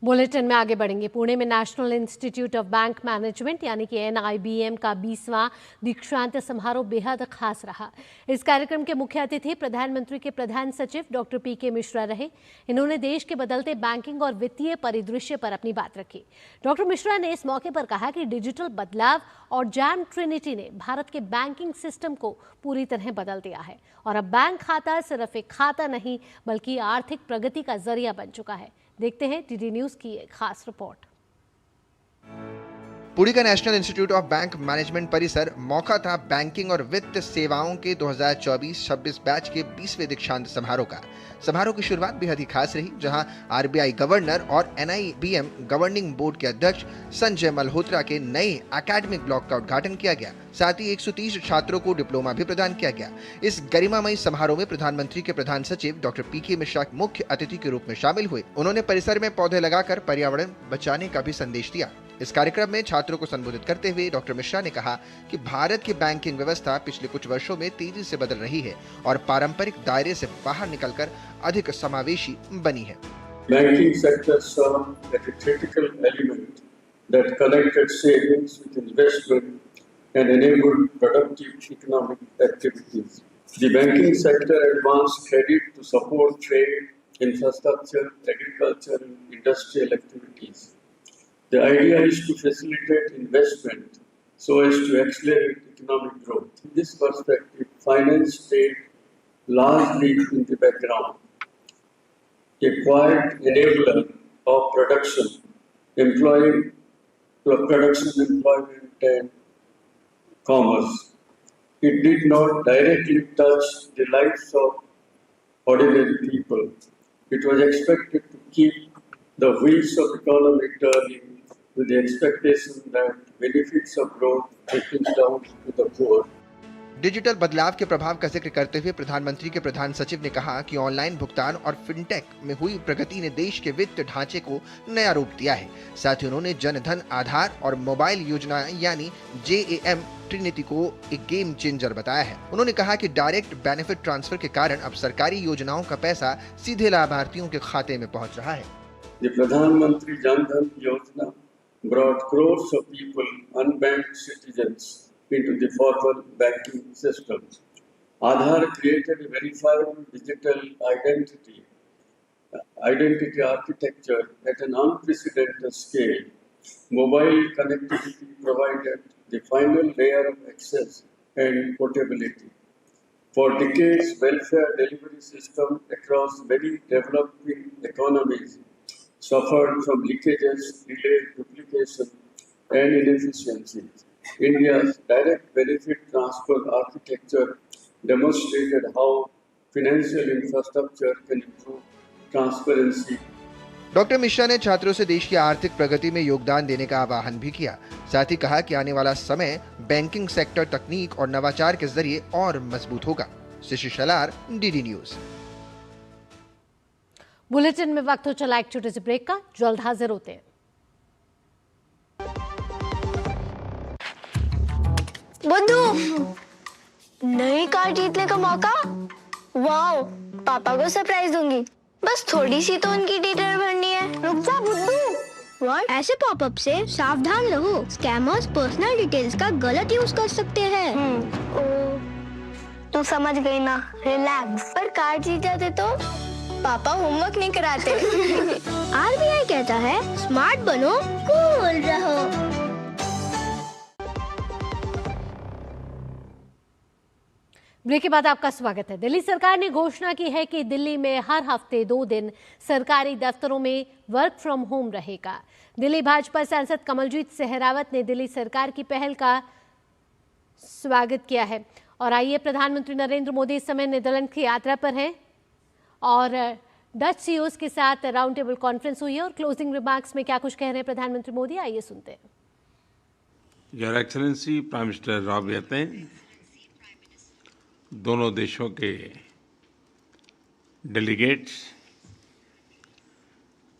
Bulletin में आगे बढ़ेंगे। पुणे में national institute of bank management यानी कि NIBM का 20वां दीक्षांत समारोह बेहद खास रहा। इस कार्यक्रम के मुख्य अतिथि प्रधानमंत्री के प्रधान सचिव डॉक्टर PK मिश्रा रहे। इन्होंने देश के बदलते बैंकिंग और वित्तीय परिदृश्य पर अपनी बात रखी। डॉक्टर मिश्रा ने इस मौके पर कहा कि डिजिटल बदलाव और जैम ट्रिनिटी ने भारत के बैंकिंग सिस्टम को पूरी तरह बदल दिया है और अब बैंक खाता सिर्फ एक खाता नहीं बल्कि आर्थिक प्रगति का जरिया बन चुका है। देखते हैं डीडी न्यूज़ की एक खास रिपोर्ट। पुणे का national institute of bank management परिसर मौका था बैंकिंग और वित्त सेवाओं के 2024-26 बैच के 20वें दीक्षांत समारोह का। समारोह की शुरुआत बेहद ही खास रही, जहां RBI गवर्नर और NIBM गवर्निंग बोर्ड के अध्यक्ष संजय मल्होत्रा के नए एकेडमिक ब्लॉक का उद्घाटन किया गया। साथ ही 130 छात्रों को डिप्लोमा भी प्रदान किया गया। इस गरिमामयी समारोह में प्रधानमंत्री के प्रधान सचिव डॉक्टर PK मिश्रा मुख्य अतिथि के रूप में शामिल हुए। उन्होंने परिसर में पौधे लगाकर पर्यावरण बचाने का भी संदेश दिया। इस कार्यक्रम में छात्रों को संबोधित करते हुए डॉक्टर मिश्रा ने कहा कि भारत की बैंकिंग व्यवस्था पिछले कुछ वर्षों में तेजी से बदल रही है और पारंपरिक दायरे से बाहर निकलकर अधिक समावेशी बनी है। Banking sector served as a critical element that connected savings with investment and enabled productive economic activities. The banking sector advanced credit to support trade, infrastructure, agriculture, and industrial activities. The idea is to facilitate investment so as to accelerate economic growth. In this perspective, finance stayed largely in the background, a quiet enabler of employment, and commerce. It did not directly touch the lives of ordinary people. It was expected to keep the wheels of economy turning with the expectation that benefits of growth trickles down to the poor. Digital बदलाव के प्रभाव का जिक्र करते हुए प्रधानमंत्री के प्रधान सचिव ने कहा कि ऑनलाइन भुगतान और फिनटेक में हुई प्रगति ने देश के वित्त ढांचे को नया रूप दिया है। साथ ही उन्होंने जनधन आधार और मोबाइल योजना यानी JAM ट्रिनिटी को एक गेम चेंजर बताया है। उन्होंने कहा कि डायरेक्ट बेनिफिट ट्रांसफर के कारण अब सरकारी योजनाओं का पैसा सीधे लाभार्थियों के खाते में पहुँच रहा है। प्रधानमंत्री जनधन योजना brought crores of people, unbanked citizens, into the formal banking system. Aadhaar created a verifiable digital identity architecture at an unprecedented scale. Mobile connectivity provided the final layer of access and portability. For decades, welfare delivery system across many developing economies suffered from leakages, delayed duplication, and inefficiencies. India's direct benefit transfer architecture demonstrated how financial infrastructure can improve transparency. Doctor Mishra ने छात्रों से देश की आर्थिक प्रगति में योगदान देने का आह्वान भी किया। साथ ही कहा कि आने वाला समय बैंकिंग सेक्टर तकनीक और नवाचार के जरिए और मजबूत होगा। शिशिर शलार, डीडी न्यूज़। बुलेटिन में वक्त हो चला एक छोटे से ब्रेक का, जल्द हाजिर होते हैं। बुद्धू, नई कार जीतने का मौका। वाओ, पापा को सरप्राइज दूंगी। बस थोड़ी सी तो उनकी डिटेल भरनी है। रुक जा बुद्धू। व्हाट? ऐसे पॉपअप से सावधान रहो, स्कैमर्स पर्सनल डिटेल्स का गलत यूज कर सकते हैं। तू समझ गई ना, रिलैक्स। पर कार जीत जाते तो पापा होमवर्क नहीं कराते। आरबीआई कहता है स्मार्ट बनो, कूल रहो। ब्रेक के बाद आपका स्वागत है। दिल्ली सरकार ने घोषणा की है कि दिल्ली में हर हफ्ते 2 दिन सरकारी दफ्तरों में वर्क फ्रॉम होम रहेगा। दिल्ली भाजपा सांसद कमलजीत सहरावत ने दिल्ली सरकार की पहल का स्वागत किया है। और आइए, प्रधानमंत्री नरेंद्र मोदी इस समय नीदरलैंड की यात्रा पर हैं और डच सीईओज के साथ राउंड टेबल कॉन्फ्रेंस हुई है। और क्लोजिंग रिमार्क्स में क्या कुछ कह रहे हैं प्रधानमंत्री मोदी, आइए सुनते हैं। Your excellency prime minister Rob Jetten, दोनों देशों के डेलीगेट्स,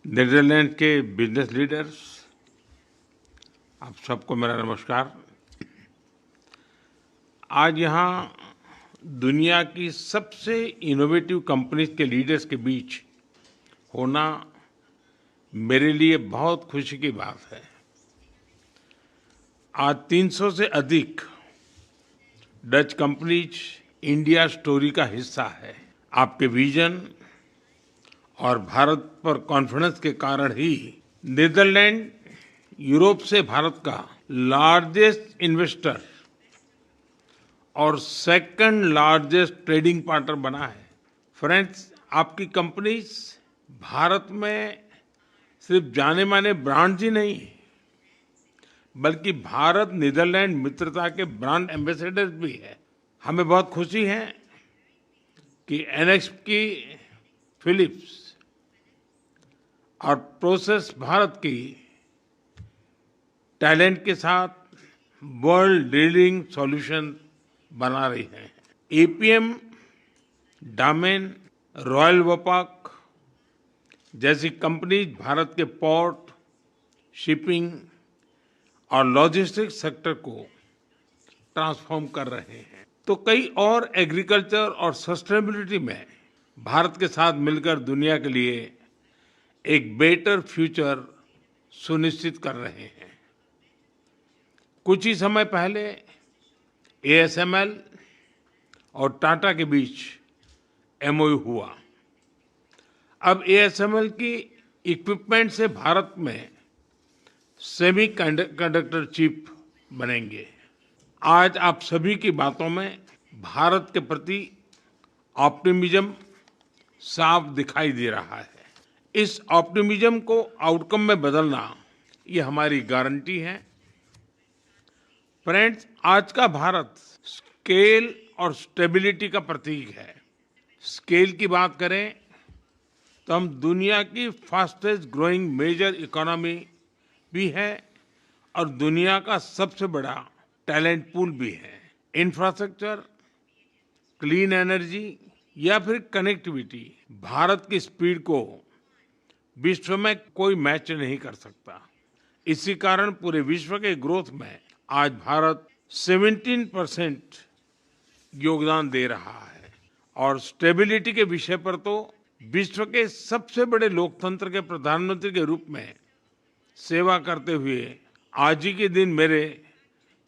नीदरलैंड के बिजनेस लीडर्स, आप सबको मेरा नमस्कार। आज यहाँ दुनिया की सबसे इनोवेटिव कंपनीज के लीडर्स के बीच होना मेरे लिए बहुत खुशी की बात है। आज 300 से अधिक डच कंपनीज इंडिया स्टोरी का हिस्सा है। आपके विजन और भारत पर कॉन्फिडेंस के कारण ही नीदरलैंड यूरोप से भारत का लार्जेस्ट इन्वेस्टर और सेकंड लार्जेस्ट ट्रेडिंग पार्टनर बना है। फ्रेंड्स, आपकी कंपनीज भारत में सिर्फ जाने माने ब्रांड्स ही नहीं, बल्कि भारत नीदरलैंड मित्रता के ब्रांड एम्बेसडर्स भी है। हमें बहुत खुशी है कि एनएक्स की फिलिप्स और प्रोसेस भारत की टैलेंट के साथ वर्ल्ड लीडिंग सॉल्यूशन बना रही है। एपीएम, डामेन, रॉयल वोपाक जैसी कंपनीज भारत के पोर्ट, शिपिंग और लॉजिस्टिक्स सेक्टर को ट्रांसफॉर्म कर रहे हैं। तो कई और एग्रीकल्चर और सस्टेनेबिलिटी में भारत के साथ मिलकर दुनिया के लिए एक बेटर फ्यूचर सुनिश्चित कर रहे हैं। कुछ ही समय पहले एएसएमएल और टाटा के बीच एमओयू हुआ। अब एएसएमएल की इक्विपमेंट से भारत में सेमी कंडक्टर चिप बनेंगे। आज आप सभी की बातों में भारत के प्रति ऑप्टिमिज्म साफ दिखाई दे रहा है। इस ऑप्टिमिज्म को आउटकम में बदलना, ये हमारी गारंटी है। फ्रेंड्स, आज का भारत स्केल और स्टेबिलिटी का प्रतीक है। स्केल की बात करें तो हम दुनिया की फास्टेस्ट ग्रोइंग मेजर इकोनॉमी भी है और दुनिया का सबसे बड़ा टैलेंट पूल भी है। इंफ्रास्ट्रक्चर, क्लीन एनर्जी या फिर कनेक्टिविटी, भारत की स्पीड को विश्व में कोई मैच नहीं कर सकता। इसी कारण पूरे विश्व के ग्रोथ में आज भारत 17% योगदान दे रहा है। और स्टेबिलिटी के विषय पर तो विश्व के सबसे बड़े लोकतंत्र के प्रधानमंत्री के रूप में सेवा करते हुए आज ही के दिन मेरे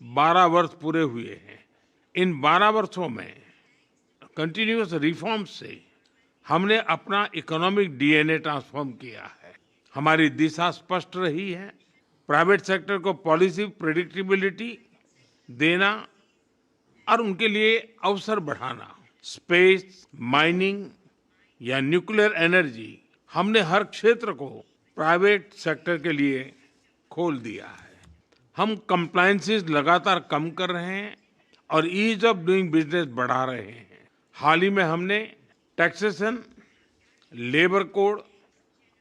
12 वर्ष पूरे हुए हैं। इन 12 वर्षों में कंटिन्यूअस रिफॉर्म से हमने अपना इकोनॉमिक डीएनए ट्रांसफॉर्म किया है। हमारी दिशा स्पष्ट रही है। प्राइवेट सेक्टर को पॉलिसी प्रेडिक्टेबिलिटी देना और उनके लिए अवसर बढ़ाना। स्पेस, माइनिंग या न्यूक्लियर एनर्जी, हमने हर क्षेत्र को प्राइवेट सेक्टर के लिए खोल दिया है। हम कंप्लायंसेस लगातार कम कर रहे हैं और ईज ऑफ डूइंग बिजनेस बढ़ा रहे हैं। हाल ही में हमने टैक्सेशन, लेबर कोड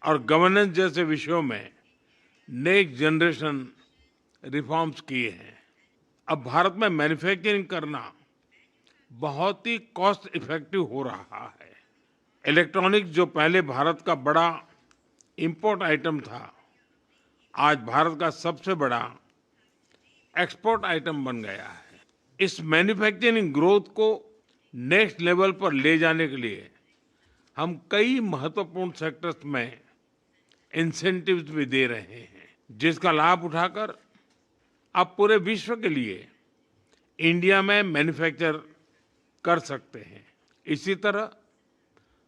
और गवर्नेंस जैसे विषयों में नेक्स्ट जनरेशन रिफॉर्म्स किए हैं। अब भारत में मैन्युफैक्चरिंग करना बहुत ही कॉस्ट इफेक्टिव हो रहा है। इलेक्ट्रॉनिक्स, जो पहले भारत का बड़ा इंपोर्ट आइटम था, आज भारत का सबसे बड़ा एक्सपोर्ट आइटम बन गया है। इस मैन्युफैक्चरिंग ग्रोथ को नेक्स्ट लेवल पर ले जाने के लिए हम कई महत्वपूर्ण सेक्टर्स में इंसेंटिव्स भी दे रहे हैं, जिसका लाभ उठाकर आप पूरे विश्व के लिए इंडिया में मैन्युफैक्चर कर सकते हैं। इसी तरह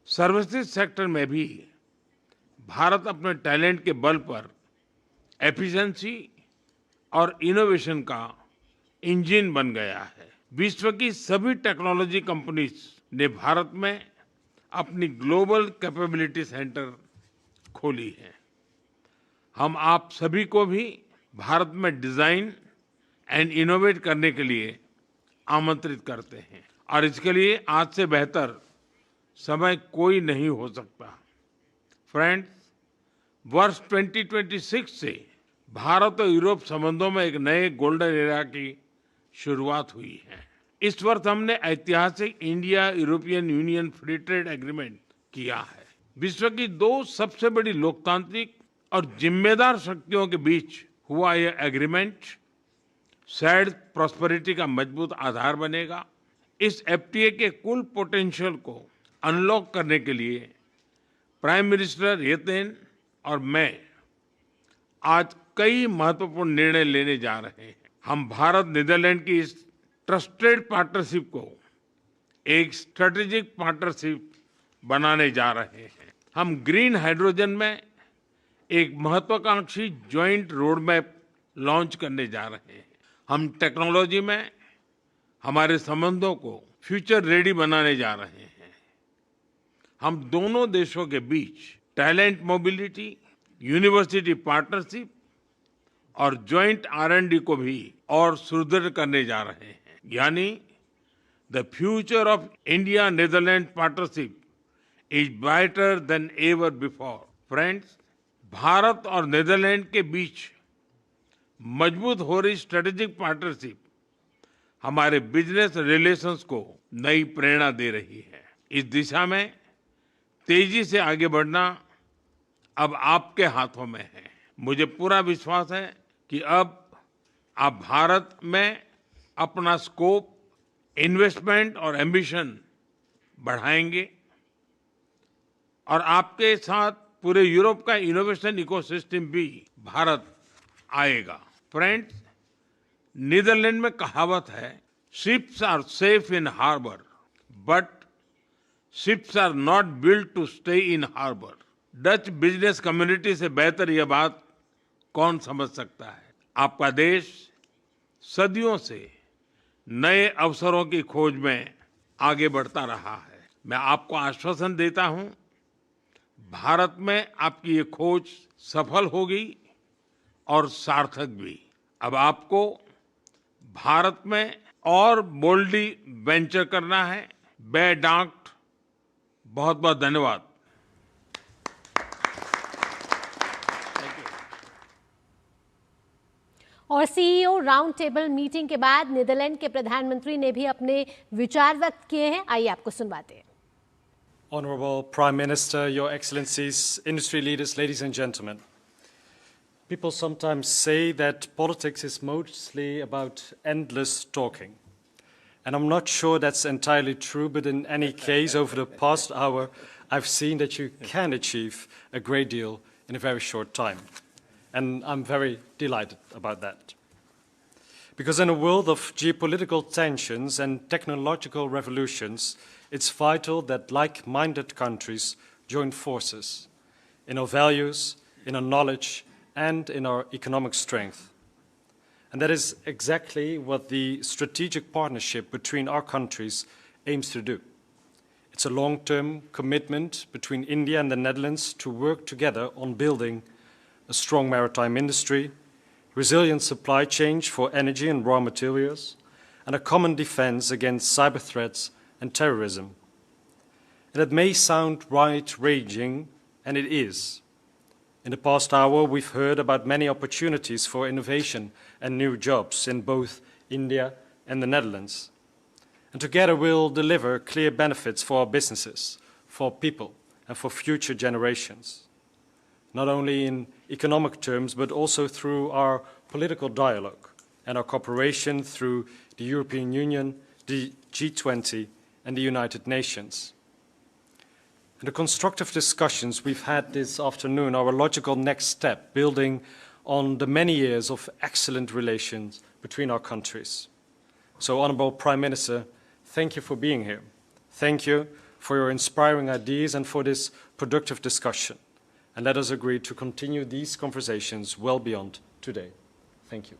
सर्विसेज सेक्टर में भी भारत अपने टैलेंट के बल पर एफिशिएंसी और इनोवेशन का इंजन बन गया है। विश्व की सभी टेक्नोलॉजी कंपनीज ने भारत में अपनी ग्लोबल कैपेबिलिटी सेंटर खोली है। हम आप सभी को भी भारत में डिजाइन एंड इनोवेट करने के लिए आमंत्रित करते हैं और इसके लिए आज से बेहतर समय कोई नहीं हो सकता। फ्रेंड्स, वर्ष 2026 से भारत और यूरोप संबंधों में एक नए गोल्डन एरा की शुरुआत हुई है। इस वर्ष हमने ऐतिहासिक India European union free trade agreement किया है। विश्व की दो सबसे बड़ी लोकतांत्रिक और जिम्मेदार शक्तियों के बीच हुआ यह एग्रीमेंट शेयर्ड प्रॉस्पेरिटी का मजबूत आधार बनेगा। इस एफटीए के कुल पोटेंशियल को अनलॉक करने के लिए प्राइम मिनिस्टर येतेन और मैं आज कई महत्वपूर्ण निर्णय लेने जा रहे हैं। हम भारत नीदरलैंड की इस ट्रस्टेड पार्टनरशिप को एक स्ट्रेटेजिक पार्टनरशिप बनाने जा रहे हैं। हम ग्रीन हाइड्रोजन में एक महत्वाकांक्षी ज्वाइंट रोड मैप लॉन्च करने जा रहे हैं। हम टेक्नोलॉजी में हमारे संबंधों को फ्यूचर रेडी बनाने जा रहे हैं। हम दोनों देशों के बीच टैलेंट मोबिलिटी, यूनिवर्सिटी पार्टनरशिप और ज्वाइंट R&D को भी और सुदृढ़ करने जा रहे हैं। यानी the future of India Netherlands partnership is brighter than ever before. Friends, Bharat और नीदरलैंड के बीच मजबूत हो रही स्ट्रेटेजिक पार्टनरशिप हमारे बिजनेस रिलेशंस को नई प्रेरणा दे रही है। इस दिशा में तेजी से आगे बढ़ना अब आपके हाथों में है। मुझे पूरा विश्वास है कि अब आप भारत में अपना स्कोप, इन्वेस्टमेंट और एम्बिशन बढ़ाएंगे और आपके साथ पूरे यूरोप का इनोवेशन इकोसिस्टम भी भारत आएगा। फ्रेंड्स, नीदरलैंड में कहावत है, ships are safe in harbour but ships are not built to stay in harbour. Dutch business community से बेहतर यह बात कौन समझ सकता है। आपका देश सदियों से नए अवसरों की खोज में आगे बढ़ता रहा है। मैं आपको आश्वासन देता हूं, भारत में आपकी ये खोज सफल होगी और सार्थक भी। अब आपको भारत में और बोल्डली वेंचर करना है। बेडांट बहुत बहुत धन्यवाद। और सीईओ राउंड टेबल मीटिंग के बाद नीदरलैंड के प्रधानमंत्री ने भी अपने विचार व्यक्त किए हैं। आइए आपको सुनवाते हैं। Honorable Prime Minister, Your Excellencies, industry leaders, ladies and gentlemen. People sometimes say that politics is mostly about endless talking. And I'm not sure that's entirely true, but in any case, over the past hour, I've seen that you can achieve a great deal in a very short time. And I'm very delighted about that. Because in a world of geopolitical tensions and technological revolutions, it's vital that like-minded countries join forces in our values, in our knowledge, and in our economic strength. And that is exactly what the strategic partnership between our countries aims to do. It's a long-term commitment between India and the Netherlands to work together on building a strong maritime industry, resilient supply chains for energy and raw materials, and a common defense against cyber threats and terrorism. And it may sound right-ranging, and it is. In the past hour, we've heard about many opportunities for innovation and new jobs in both India and the Netherlands. And together we'll deliver clear benefits for our businesses, for people, and for future generations. Not only in economic terms, but also through our political dialogue and our cooperation through the European Union, the G20, and the United Nations. And the constructive discussions we've had this afternoon are a logical next step, building on the many years of excellent relations between our countries. So, Honourable Prime Minister, thank you for being here. Thank you for your inspiring ideas and for this productive discussion. And let us agree to continue these conversations well beyond today. Thank you.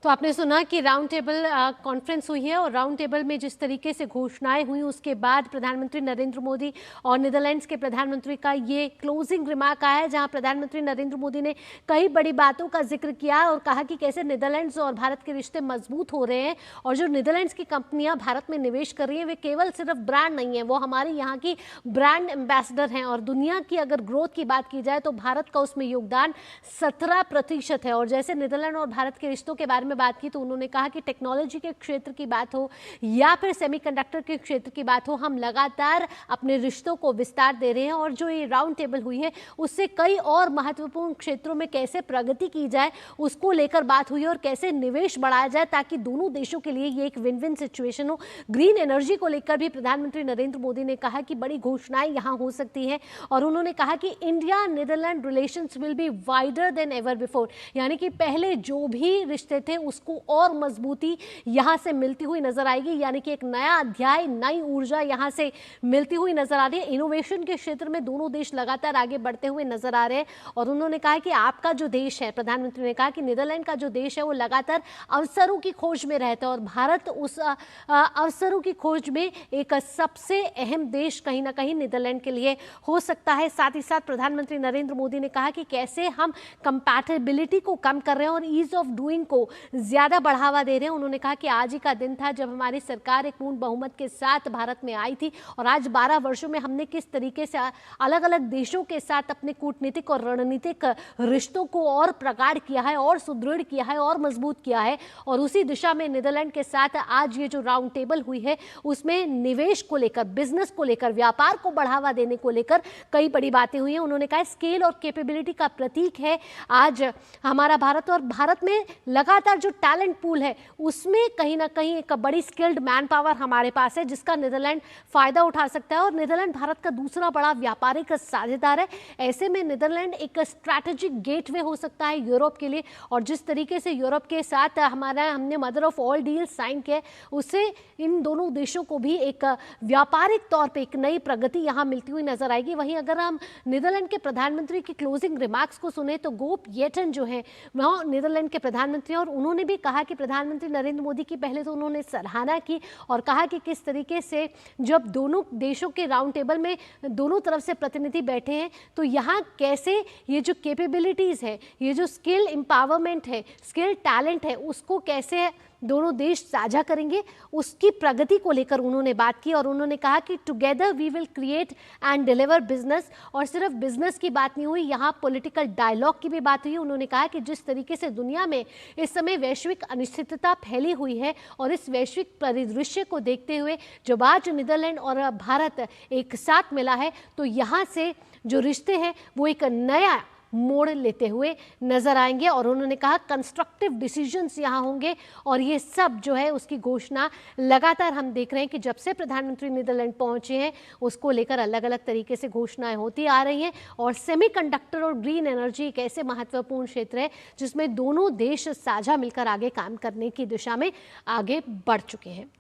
तो आपने सुना कि round table conference हुई है और round table में जिस तरीके से घोषणाएं हुई उसके बाद प्रधानमंत्री नरेंद्र मोदी और नीदरलैंड्स के प्रधानमंत्री का ये क्लोजिंग रिमार्क आया है, जहां प्रधानमंत्री नरेंद्र मोदी ने कई बड़ी बातों का जिक्र किया और कहा कि कैसे नीदरलैंड्स और भारत के रिश्ते मजबूत हो रहे हैं और जो नीदरलैंड्स की कंपनियां भारत में निवेश कर रही हैं वे केवल सिर्फ ब्रांड नहीं है, वो हमारे यहाँ की ब्रांड एम्बेसडर हैं। और दुनिया की अगर ग्रोथ की बात की जाए तो भारत का उसमें योगदान 17% है। और जैसे नीदरलैंड और भारत के रिश्तों के बारे में बात की तो उन्होंने कहा कि टेक्नोलॉजी के क्षेत्र की बात हो या फिर सेमीकंडक्टर के क्षेत्र की बात हो, हम लगातार अपने रिश्तों को विस्तार दे रहे हैं। और जो ये राउंड टेबल हुई है उससे कई और महत्वपूर्ण क्षेत्रों में कैसे प्रगति की जाए उसको लेकर बात हुई और कैसे निवेश बढ़ाया जाए ताकि दोनों देशों के लिए ये एक विन विन सिचुएशन हो। ग्रीन एनर्जी को लेकर भी प्रधानमंत्री नरेंद्र मोदी ने कहा कि बड़ी घोषणाएं यहाँ हो सकती हैं और उन्होंने कहा कि India Netherlands relations will be wider than ever before, यानी कि पहले जो भी रिश्ते थे उसको और मजबूती यहां से मिलती हुई नजर आएगी, यानी कि एक नया अध्याय, नई ऊर्जा यहां से मिलती हुई नजर आ रही है। इनोवेशन के क्षेत्र में दोनों देश लगातार आगे बढ़ते हुए नजर आ रहे हैं और उन्होंने कहा कि आपका जो देश है, प्रधानमंत्री ने कहा कि नीदरलैंड का जो देश है वो लगातार अवसरों की खोज में रहता है और भारत उस अवसरों की खोज में एक सबसे अहम देश कहीं ना कहीं नीदरलैंड के लिए हो सकता है। साथ ही साथ प्रधानमंत्री नरेंद्र मोदी ने कहा कि कैसे हम कंपैटिबिलिटी को कम कर रहे हैं और ईज ऑफ डूइंग को ज्यादा बढ़ावा दे रहे हैं। उन्होंने कहा कि आज ही का दिन था जब हमारी सरकार एक पूर्ण बहुमत के साथ भारत में आई थी और आज 12 वर्षों में हमने किस तरीके से अलग अलग देशों के साथ अपने कूटनीतिक और रणनीतिक रिश्तों को और प्रगाढ़ किया है और सुदृढ़ किया है और मजबूत किया है। और उसी दिशा में नीदरलैंड के साथ आज ये जो राउंड टेबल हुई है उसमें निवेश को लेकर, बिजनेस को लेकर, व्यापार को बढ़ावा देने को लेकर कई बड़ी बातें हुई हैं। उन्होंने कहा स्केल और कैपेबिलिटी का प्रतीक है आज हमारा भारत और भारत में लगातार जो टैलेंट पूल है उसमें कहीं ना कहीं एक बड़ी स्किल्ड मैन पावर हमारे पास है जिसका नीदरलैंड फायदा उठा सकता है और नीदरलैंड भारत का दूसरा बड़ा व्यापारिक साझेदार है। ऐसे में नीदरलैंड एक स्ट्रैटेजिक गेटवे हो सकता है यूरोप के लिए और जिस तरीके से यूरोप के साथ हमने mother of all deal sign किया उससे इन दोनों देशों को भी एक व्यापारिक तौर पर एक नई प्रगति यहाँ मिलती हुई नजर आएगी। वहीं अगर हम नीदरलैंड के प्रधानमंत्री की क्लोजिंग रिमार्क्स को सुने तो गोप येटन जो है वह नीदरलैंड के प्रधानमंत्री और उन्होंने भी कहा कि प्रधानमंत्री नरेंद्र मोदी की पहले तो उन्होंने सराहना की और कहा कि किस तरीके से जब दोनों देशों के राउंड टेबल में दोनों तरफ से प्रतिनिधि बैठे हैं तो यहाँ कैसे ये जो कैपेबिलिटीज़ है, ये जो स्किल एम्पावरमेंट है, स्किल टैलेंट है, उसको कैसे दोनों देश साझा करेंगे उसकी प्रगति को लेकर उन्होंने बात की। और उन्होंने कहा कि together we will create and deliver business. और सिर्फ बिजनेस की बात नहीं हुई, यहाँ पॉलिटिकल डायलॉग की भी बात हुई। उन्होंने कहा कि जिस तरीके से दुनिया में इस समय वैश्विक अनिश्चितता फैली हुई है और इस वैश्विक परिदृश्य को देखते हुए जब आज नीदरलैंड और भारत एक साथ मिला है तो यहाँ से जो रिश्ते हैं वो एक नया मोड़ लेते हुए नजर आएंगे। और उन्होंने कहा कंस्ट्रक्टिव डिसीजंस यहाँ होंगे और ये सब जो है उसकी घोषणा लगातार हम देख रहे हैं कि जब से प्रधानमंत्री नीदरलैंड पहुंचे हैं उसको लेकर अलग अलग तरीके से घोषणाएं होती आ रही हैं। और सेमीकंडक्टर और ग्रीन एनर्जी एक ऐसे महत्वपूर्ण क्षेत्र है जिसमें दोनों देश साझा मिलकर आगे काम करने की दिशा में आगे बढ़ चुके हैं।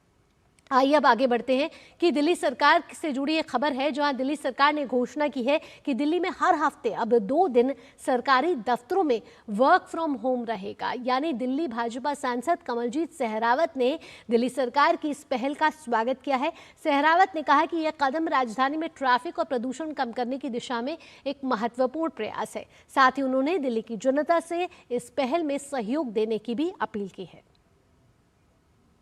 आइए अब आगे बढ़ते हैं कि दिल्ली सरकार से जुड़ी एक खबर है जहां दिल्ली सरकार ने घोषणा की है कि दिल्ली में हर हफ्ते अब 2 दिन सरकारी दफ्तरों में वर्क फ्रॉम होम रहेगा। यानी दिल्ली भाजपा सांसद कमलजीत सहरावत ने दिल्ली सरकार की इस पहल का स्वागत किया है। सहरावत ने कहा कि यह कदम राजधानी में ट्रैफिक और प्रदूषण कम करने की दिशा में एक महत्वपूर्ण प्रयास है। साथ ही उन्होंने दिल्ली की जनता से इस पहल में सहयोग देने की भी अपील की है।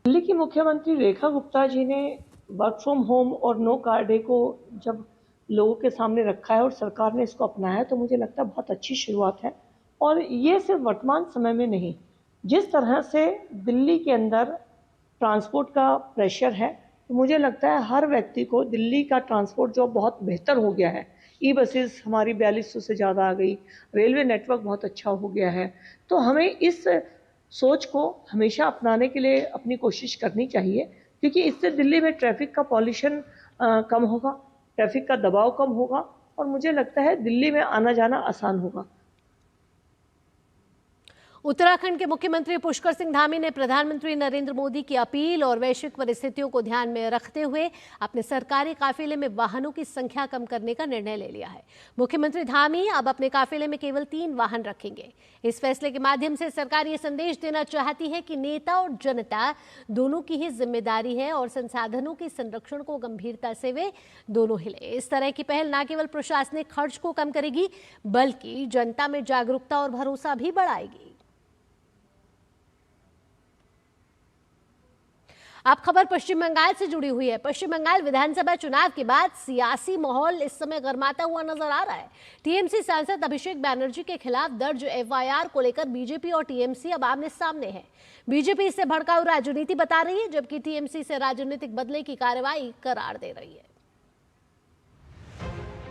दिल्ली की मुख्यमंत्री रेखा गुप्ता जी ने वर्क फ्रॉम होम और नो कार डे को जब लोगों के सामने रखा है और सरकार ने इसको अपनाया है तो मुझे लगता है बहुत अच्छी शुरुआत है। और ये सिर्फ वर्तमान समय में नहीं, जिस तरह से दिल्ली के अंदर ट्रांसपोर्ट का प्रेशर है तो मुझे लगता है हर व्यक्ति को दिल्ली का ट्रांसपोर्ट जो बहुत बेहतर हो गया है, ई बसेस हमारी 4200 से ज़्यादा आ गई, रेलवे नेटवर्क बहुत अच्छा हो गया है, तो हमें इस सोच को हमेशा अपनाने के लिए अपनी कोशिश करनी चाहिए, क्योंकि इससे दिल्ली में ट्रैफिक का पॉल्यूशन कम होगा, ट्रैफिक का दबाव कम होगा और मुझे लगता है दिल्ली में आना जाना आसान होगा। उत्तराखंड के मुख्यमंत्री पुष्कर सिंह धामी ने प्रधानमंत्री नरेंद्र मोदी की अपील और वैश्विक परिस्थितियों को ध्यान में रखते हुए अपने सरकारी काफिले में वाहनों की संख्या कम करने का निर्णय ले लिया है। मुख्यमंत्री धामी अब अपने काफिले में केवल 3 वाहन रखेंगे। इस फैसले के माध्यम से सरकार ये संदेश देना चाहती है कि नेता और जनता दोनों की ही जिम्मेदारी है और संसाधनों के संरक्षण को गंभीरता से वे दोनों हिले। इस तरह की पहल न केवल प्रशासनिक खर्च को कम करेगी बल्कि जनता में जागरूकता और भरोसा भी बढ़ाएगी। अब खबर पश्चिम बंगाल से जुड़ी हुई है। पश्चिम बंगाल विधानसभा चुनाव के बाद सियासी माहौल इस समय गरमाता हुआ नजर आ रहा है। टीएमसी सांसद अभिषेक बैनर्जी के खिलाफ दर्ज एफआईआर को लेकर बीजेपी और टीएमसी अब आमने सामने है। बीजेपी इसे भड़काऊ राजनीति बता रही है, जबकि टीएमसी इसे राजनीतिक बदले की कार्रवाई करार दे रही है।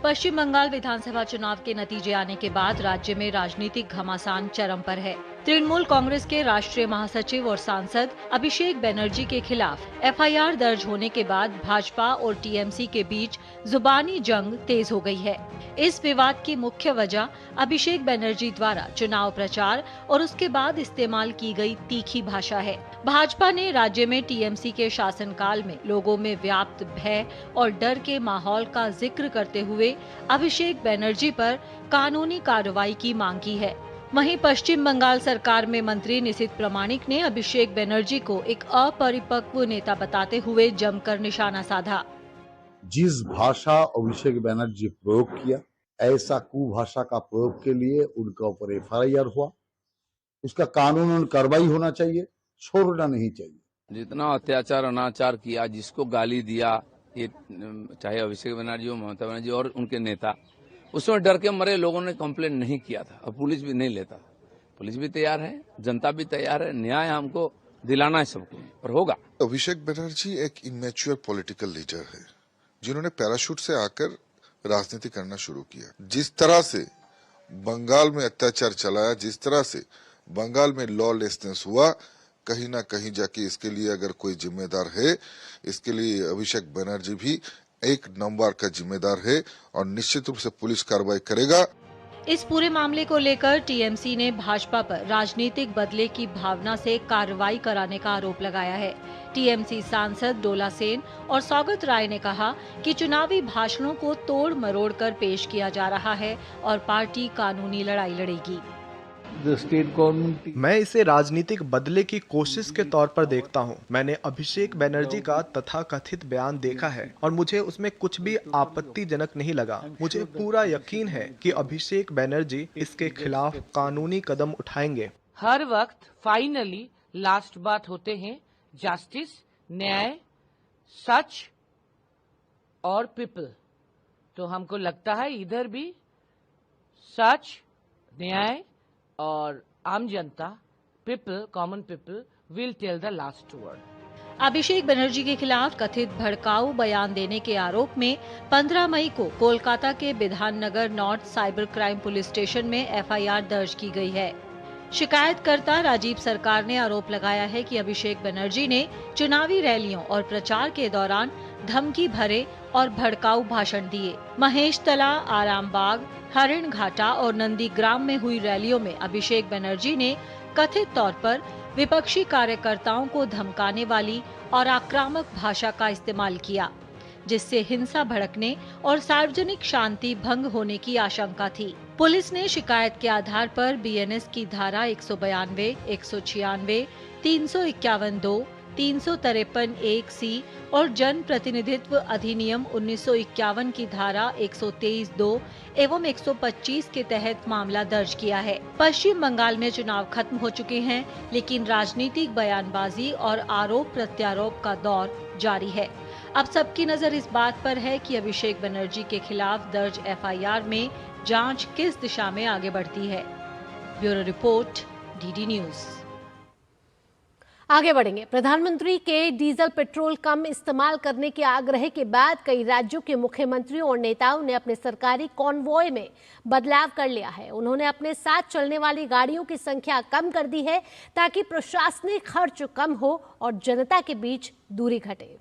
पश्चिम बंगाल विधानसभा चुनाव के नतीजे आने के बाद राज्य में राजनीतिक घमासान चरम पर है। तृणमूल कांग्रेस के राष्ट्रीय महासचिव और सांसद अभिषेक बैनर्जी के खिलाफ एफआईआर दर्ज होने के बाद भाजपा और टीएमसी के बीच जुबानी जंग तेज हो गई है। इस विवाद की मुख्य वजह अभिषेक बैनर्जी द्वारा चुनाव प्रचार और उसके बाद इस्तेमाल की गई तीखी भाषा है। भाजपा ने राज्य में टीएमसी के शासनकाल में लोगों में व्याप्त भय और डर के माहौल का जिक्र करते हुए अभिषेक बैनर्जी पर कानूनी कार्रवाई की मांग की है। वहीं पश्चिम बंगाल सरकार में मंत्री निशित प्रामाणिक ने अभिषेक बैनर्जी को एक अपरिपक्व नेता बताते हुए जमकर निशाना साधा। जिस भाषा अभिषेक बैनर्जी प्रयोग किया, ऐसा कुभाषा का प्रयोग के लिए उनका ऊपर एफआईआर हुआ। उसका कानूनन कार्रवाई होना चाहिए, छोड़ना नहीं चाहिए। जितना अत्याचार अनाचार किया, जिसको गाली दिया, ये चाहे अभिषेक बैनर्जी हो, ममता बनर्जी और उनके नेता, उसमें डर के मरे लोगों ने कंप्लेंट नहीं किया था और पुलिस भी नहीं लेता। पुलिस भी तैयार है, जनता भी तैयार है, न्याय हमको दिलाना है सबको, और होगा। अभिषेक बैनर्जी एक इमेच्योर पॉलिटिकल लीडर है, जिन्होंने पैराशूट से आकर राजनीति करना शुरू किया। जिस तरह से बंगाल में अत्याचार चलाया, जिस तरह से बंगाल में लॉलेसनेस हुआ, कहीं ना कहीं जाके इसके लिए अगर कोई जिम्मेदार है, इसके लिए अभिषेक बैनर्जी भी एक नंबर का जिम्मेदार है और निश्चित रूप से पुलिस कार्रवाई करेगा। इस पूरे मामले को लेकर टीएमसी ने भाजपा पर राजनीतिक बदले की भावना से कार्रवाई कराने का आरोप लगाया है। टीएमसी सांसद डोला सेन और सौगत राय ने कहा कि चुनावी भाषणों को तोड़ मरोड़ कर पेश किया जा रहा है और पार्टी कानूनी लड़ाई लड़ेगी। मैं इसे राजनीतिक बदले की कोशिश के तौर पर देखता हूं। मैंने अभिषेक बैनर्जी का तथाकथित बयान देखा है और मुझे उसमें कुछ भी आपत्तिजनक नहीं लगा। मुझे पूरा यकीन है कि अभिषेक बैनर्जी इसके खिलाफ कानूनी कदम उठाएंगे। हर वक्त फाइनली लास्ट बात होते हैं जस्टिस, न्याय, सच और पीपल। तो हमको लगता है इधर भी सच, न्याय और आम जनता, people, common people will tell the last word. Abhishek Banerjee के खिलाफ कथित भड़काऊ बयान देने के आरोप में 15 मई को कोलकाता के Bidhannagar north cyber crime police station में एफआईआर दर्ज की गई है। शिकायतकर्ता राजीव सरकार ने आरोप लगाया है कि अभिषेक बनर्जी ने चुनावी रैलियों और प्रचार के दौरान धमकी भरे और भड़काऊ भाषण दिए। महेश तला, आरामबाग, हरिण घाटा और नंदीग्राम में हुई रैलियों में अभिषेक बनर्जी ने कथित तौर पर विपक्षी कार्यकर्ताओं को धमकाने वाली और आक्रामक भाषा का इस्तेमाल किया, जिससे हिंसा भड़कने और सार्वजनिक शांति भंग होने की आशंका थी। पुलिस ने शिकायत के आधार पर बीएनएस की धारा 192, 196, 351(2), 353(1)(c) और जन प्रतिनिधित्व अधिनियम 1951 की धारा 123(2) एवं 125 के तहत मामला दर्ज किया है। पश्चिम बंगाल में चुनाव खत्म हो चुके हैं, लेकिन राजनीतिक बयानबाजी और आरोप प्रत्यारोप का दौर जारी है। अब सबकी नजर इस बात पर है कि अभिषेक बनर्जी के खिलाफ दर्ज एफआईआर में जांच किस दिशा में आगे बढ़ती है। Bureau report, DD news. आगे बढ़ेंगे। प्रधानमंत्री के डीजल पेट्रोल कम इस्तेमाल करने के आग्रह के बाद कई राज्यों के मुख्यमंत्रियों और नेताओं ने अपने सरकारी कॉन्वॉय में बदलाव कर लिया है। उन्होंने अपने साथ चलने वाली गाड़ियों की संख्या कम कर दी है ताकि प्रशासनिक खर्च कम हो और जनता के बीच दूरी घटे।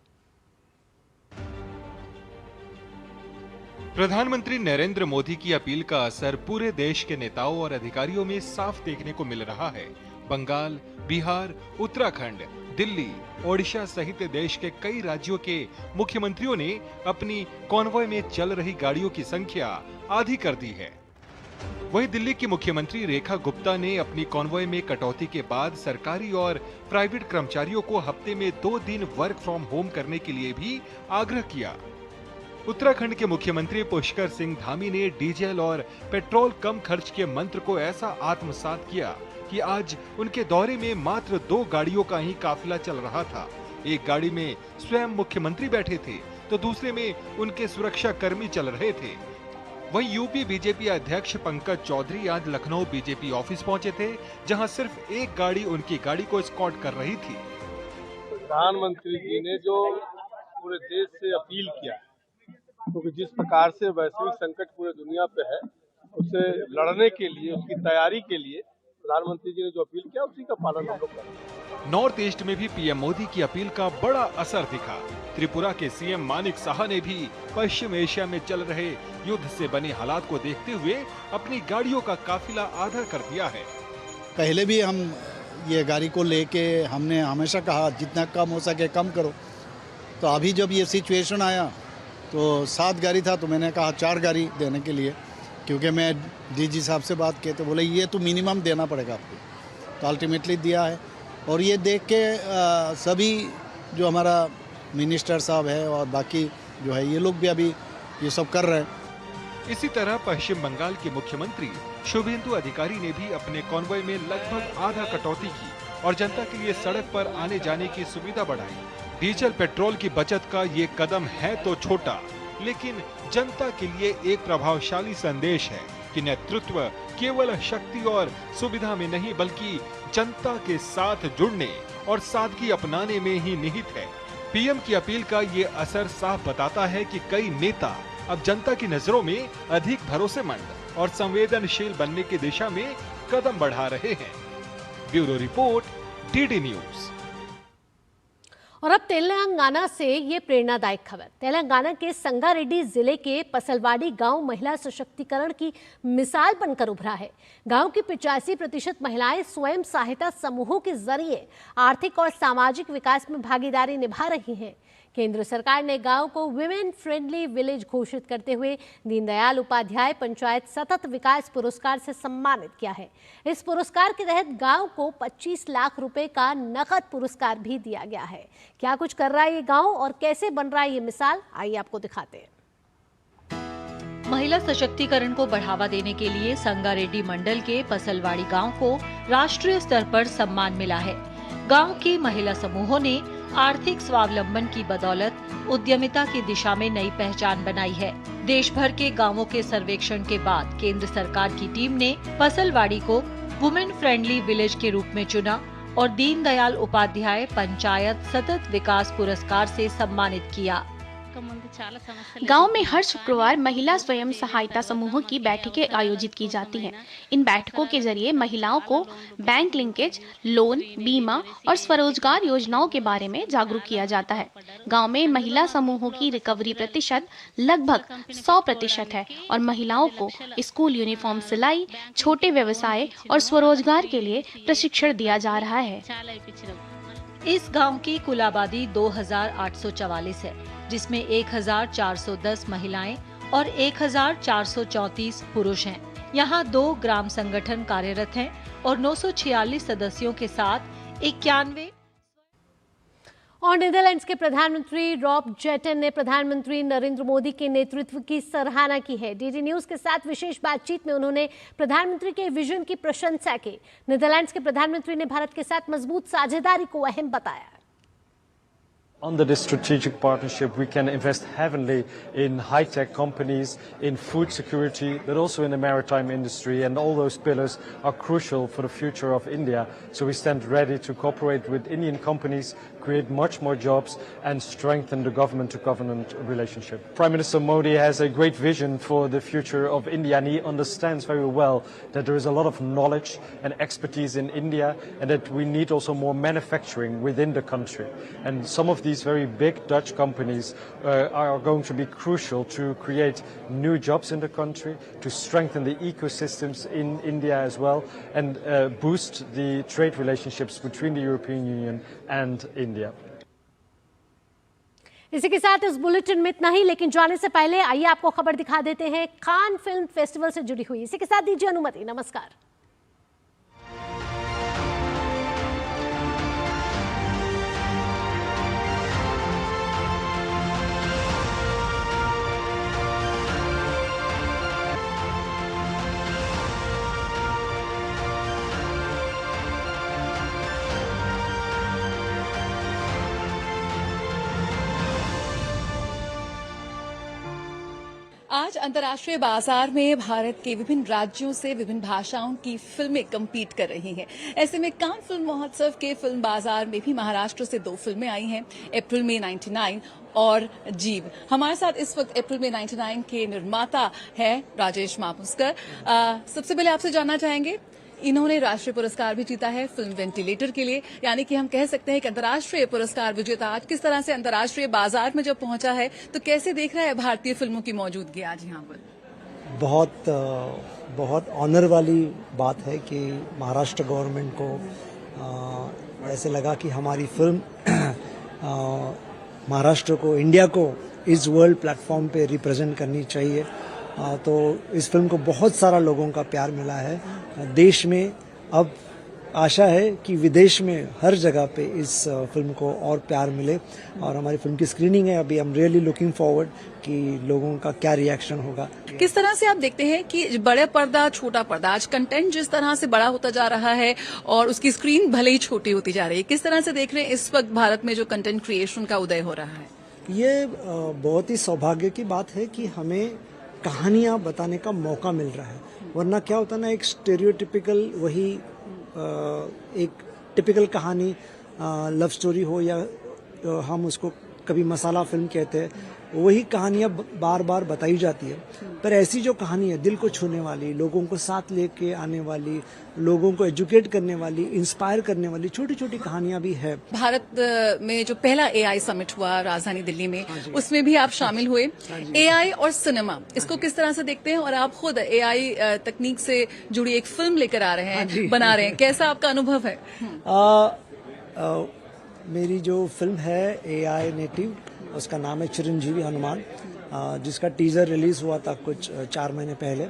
प्रधानमंत्री नरेंद्र मोदी की अपील का असर पूरे देश के नेताओं और अधिकारियों में साफ देखने को मिल रहा है। बंगाल, बिहार, उत्तराखंड, दिल्ली, ओडिशा सहित देश के कई राज्यों के मुख्यमंत्रियों ने अपनी कॉन्वॉय में चल रही गाड़ियों की संख्या आधी कर दी है। वहीं दिल्ली की मुख्यमंत्री रेखा गुप्ता ने अपनी कॉन्वॉय में कटौती के बाद सरकारी और प्राइवेट कर्मचारियों को हफ्ते में 2 दिन वर्क फ्रॉम होम करने के लिए भी आग्रह किया। उत्तराखंड के मुख्यमंत्री पुष्कर सिंह धामी ने डीजल और पेट्रोल कम खर्च के मंत्र को ऐसा आत्मसात किया कि आज उनके दौरे में मात्र 2 गाड़ियों का ही काफिला चल रहा था। एक गाड़ी में स्वयं मुख्यमंत्री बैठे थे तो दूसरे में उनके सुरक्षा कर्मी चल रहे थे। वहीं यूपी बीजेपी अध्यक्ष पंकज चौधरी आज लखनऊ बीजेपी ऑफिस पहुंचे थे, जहां सिर्फ एक गाड़ी उनकी गाड़ी को एस्कॉर्ट कर रही थी। प्रधानमंत्री जी ने जो पूरे देश से अपील किया, क्योंकि जिस प्रकार से वैश्विक संकट पूरे दुनिया पे है, उससे लड़ने के लिए, उसकी तैयारी के लिए प्रधानमंत्री जी ने जो अपील किया उसी का पालन हम लोग कर रहे हैं। नॉर्थ ईस्ट में भी पीएम मोदी की अपील का बड़ा असर दिखा। त्रिपुरा के सीएम मानिक साहा ने भी पश्चिम एशिया में चल रहे युद्ध से बने हालात को देखते हुए अपनी गाड़ियों का काफिला आधा कर दिया है। पहले भी हम ये गाड़ी को लेके हमने हमेशा कहा जितना कम हो सके कम करो, तो अभी जब ये सिचुएशन आया तो 7 गाड़ी था तो मैंने कहा 4 गाड़ी देने के लिए, क्योंकि मैं डीजी साहब से बात किए तो बोले ये तो मिनिमम देना पड़ेगा आपको, तो अल्टीमेटली दिया है। और ये देख के सभी जो हमारा मिनिस्टर साहब है और बाकी जो है ये लोग भी अभी ये सब कर रहे हैं। इसी तरह पश्चिम बंगाल के मुख्यमंत्री शुभेंदु अधिकारी ने भी अपने कॉन्वॉय में लगभग आधा कटौती की और जनता के लिए सड़क पर आने जाने की सुविधा बढ़ाई। डीजल पेट्रोल की बचत का ये कदम है तो छोटा, लेकिन जनता के लिए एक प्रभावशाली संदेश है कि नेतृत्व केवल शक्ति और सुविधा में नहीं बल्कि जनता के साथ जुड़ने और सादगी अपनाने में ही निहित है। पीएम की अपील का ये असर साफ बताता है कि कई नेता अब जनता की नजरों में अधिक भरोसेमंद और संवेदनशील बनने की दिशा में कदम बढ़ा रहे हैं। Bureau report, DD news. और अब तेलंगाना से ये प्रेरणादायक खबर। तेलंगाना के संगारेड्डी जिले के पसलवाड़ी गांव महिला सशक्तिकरण की मिसाल बनकर उभरा है। गांव की 85% महिलाएं स्वयं सहायता समूहों के जरिए आर्थिक और सामाजिक विकास में भागीदारी निभा रही हैं। केंद्र सरकार ने गांव को विमेन फ्रेंडली विलेज घोषित करते हुए दीनदयाल उपाध्याय पंचायत सतत विकास पुरस्कार से सम्मानित किया है। इस पुरस्कार के तहत गांव को 25 लाख रुपए का नकद पुरस्कार भी दिया गया है। क्या कुछ कर रहा है ये गांव और कैसे बन रहा है ये मिसाल, आइए आपको दिखाते हैं। महिला सशक्तिकरण को बढ़ावा देने के लिए संगारेड्डी मंडल के पसलवाड़ी गांव को राष्ट्रीय स्तर पर सम्मान मिला है। गांव की महिला समूहों ने आर्थिक स्वावलंबन की बदौलत उद्यमिता की दिशा में नई पहचान बनाई है। देश भर के गांवों के सर्वेक्षण के बाद केंद्र सरकार की टीम ने पसलवाड़ी को वुमेन फ्रेंडली विलेज के रूप में चुना और दीनदयाल उपाध्याय पंचायत सतत विकास पुरस्कार से सम्मानित किया। गांव में हर शुक्रवार महिला स्वयं सहायता समूहों की बैठकें आयोजित की जाती हैं। इन बैठकों के जरिए महिलाओं को बैंक लिंकेज, लोन, बीमा और स्वरोजगार योजनाओं के बारे में जागरूक किया जाता है। गांव में महिला समूहों की रिकवरी प्रतिशत लगभग 100% है और महिलाओं को स्कूल यूनिफॉर्म सिलाई, छोटे व्यवसाय और स्वरोजगार के लिए प्रशिक्षण दिया जा रहा है। इस गांव की कुल आबादी 2844 है, जिसमें 1410 महिलाएं और 1434 पुरुष हैं। यहाँ 2 ग्राम संगठन कार्यरत हैं और 946 सदस्यों के साथ 91। और नीदरलैंड्स के प्रधानमंत्री रॉब जेटन ने प्रधानमंत्री नरेंद्र मोदी के नेतृत्व की सराहना की है। डीडी न्यूज के साथ विशेष बातचीत में उन्होंने प्रधानमंत्री के विजन की प्रशंसा की। नीदरलैंड्स के प्रधानमंत्री ने भारत के साथ मजबूत साझेदारी को अहम बताया। Under this strategic partnership, we can invest heavily in high-tech companies, in food security, but also in the maritime industry, and all those pillars are crucial for the future of India. So we stand ready to cooperate with Indian companies, create much more jobs, and strengthen the government-to-government relationship. Prime Minister Modi has a great vision for the future of India, and he understands very well that there is a lot of knowledge and expertise in India, and that we need also more manufacturing within the country. And some of these very big Dutch companies are going to be crucial to create new jobs in the country, to strengthen the ecosystems in India as well, and boost the trade relationships between the European Union and India. इसी के साथ इस bulletin में इतना ही, लेकिन जाने से पहले आइए आपको खबर दिखा देते हैं कान फिल्म फेस्टिवल से जुड़ी हुई। इसी के साथ दीजिए अनुमति। नमस्कार। आज अंतर्राष्ट्रीय बाजार में भारत के विभिन्न राज्यों से विभिन्न भाषाओं की फिल्में कम्पीट कर रही हैं। ऐसे में कान फिल्म महोत्सव के फिल्म बाजार में भी महाराष्ट्र से 2 फिल्में आई हैं, अप्रैल में 99 और जीव। हमारे साथ इस वक्त अप्रैल में 99 के निर्माता हैं राजेश मापुस्कर। सबसे पहले आपसे जानना चाहेंगे, इन्होंने राष्ट्रीय पुरस्कार भी जीता है फिल्म वेंटिलेटर के लिए, यानी कि हम कह सकते हैं कि अंतर्राष्ट्रीय पुरस्कार विजेता आज किस तरह से अंतर्राष्ट्रीय बाजार में जब पहुंचा है, तो कैसे देख रहा है भारतीय फिल्मों की मौजूदगी आज यहाँ पर? बहुत ऑनर वाली बात है कि महाराष्ट्र गवर्नमेंट को ऐसे लगा कि हमारी फिल्म महाराष्ट्र को, इंडिया को इस वर्ल्ड प्लेटफॉर्म पे रिप्रेजेंट करनी चाहिए। तो इस फिल्म को बहुत सारा लोगों का प्यार मिला है देश में। अब आशा है कि विदेश में हर जगह पे इस फिल्म को और प्यार मिले, और हमारी फिल्म की स्क्रीनिंग है अभी। I am really looking forward कि लोगों का क्या रिएक्शन होगा। किस तरह से आप देखते हैं कि बड़े पर्दा छोटा पर्दा, आज कंटेंट जिस तरह से बड़ा होता जा रहा है और उसकी स्क्रीन भले ही छोटी होती जा रही है, किस तरह से देख रहे हैं इस वक्त भारत में जो कंटेंट क्रिएशन का उदय हो रहा है? ये बहुत ही सौभाग्य की बात है कि हमें कहानियां बताने का मौका मिल रहा है, वरना क्या होता ना, एक स्टेरियोटिपिकल वही एक टिपिकल कहानी लव स्टोरी हो या हम उसको कभी मसाला फिल्म कहते हैं, वही कहानियां बार बार बताई जाती है। पर ऐसी जो कहानी है दिल को छूने वाली, लोगों को साथ लेके आने वाली, लोगों को एजुकेट करने वाली, इंस्पायर करने वाली छोटी छोटी कहानियां भी है। भारत में जो पहला एआई समिट हुआ राजधानी दिल्ली में, उसमें भी आप शामिल हुए। एआई और सिनेमा, इसको किस तरह से देखते हैं? और आप खुद एआई तकनीक से जुड़ी एक फिल्म लेकर आ रहे हैं, बना रहे हैं, कैसा आपका अनुभव है? मेरी जो फिल्म है एआई नेटिव, उसका नाम है चिरंजीवी हनुमान, जिसका टीजर रिलीज हुआ था कुछ 4 महीने पहले,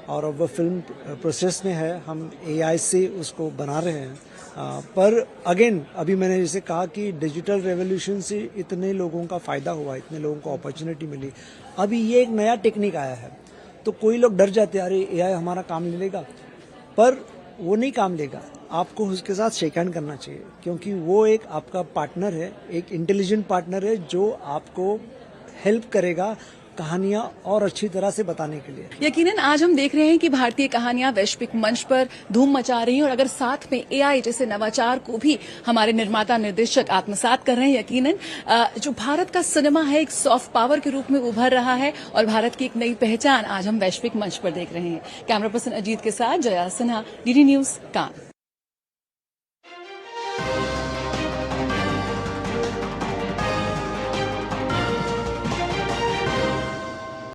और अब वो फिल्म प्रोसेस में है। हम एआई से उसको बना रहे हैं। पर अगेन अभी मैंने जैसे कहा कि डिजिटल रेवोल्यूशन से इतने लोगों का फायदा हुआ, इतने लोगों को अपॉर्चुनिटी मिली। अभी ये एक नया टेक्निक आया है, तो कोई लोग डर जाते हैं, अरे एआई हमारा काम ले लेगा, पर वो नहीं काम लेगा। आपको उसके साथ शेक हैंड करना चाहिए, क्योंकि वो एक आपका पार्टनर है, एक इंटेलिजेंट पार्टनर है जो आपको हेल्प करेगा कहानियां और अच्छी तरह से बताने के लिए। यकीनन आज हम देख रहे हैं कि भारतीय कहानियां वैश्विक मंच पर धूम मचा रही हैं, और अगर साथ में एआई जैसे नवाचार को भी हमारे निर्माता निर्देशक आत्मसात कर रहे हैं, यकीनन जो भारत का सिनेमा है एक सॉफ्ट पावर के रूप में उभर रहा है, और भारत की एक नई पहचान आज हम वैश्विक मंच पर देख रहे हैं। कैमरा पर्सन अजीत के साथ जया सिन्हा, डीडी न्यूज, कान।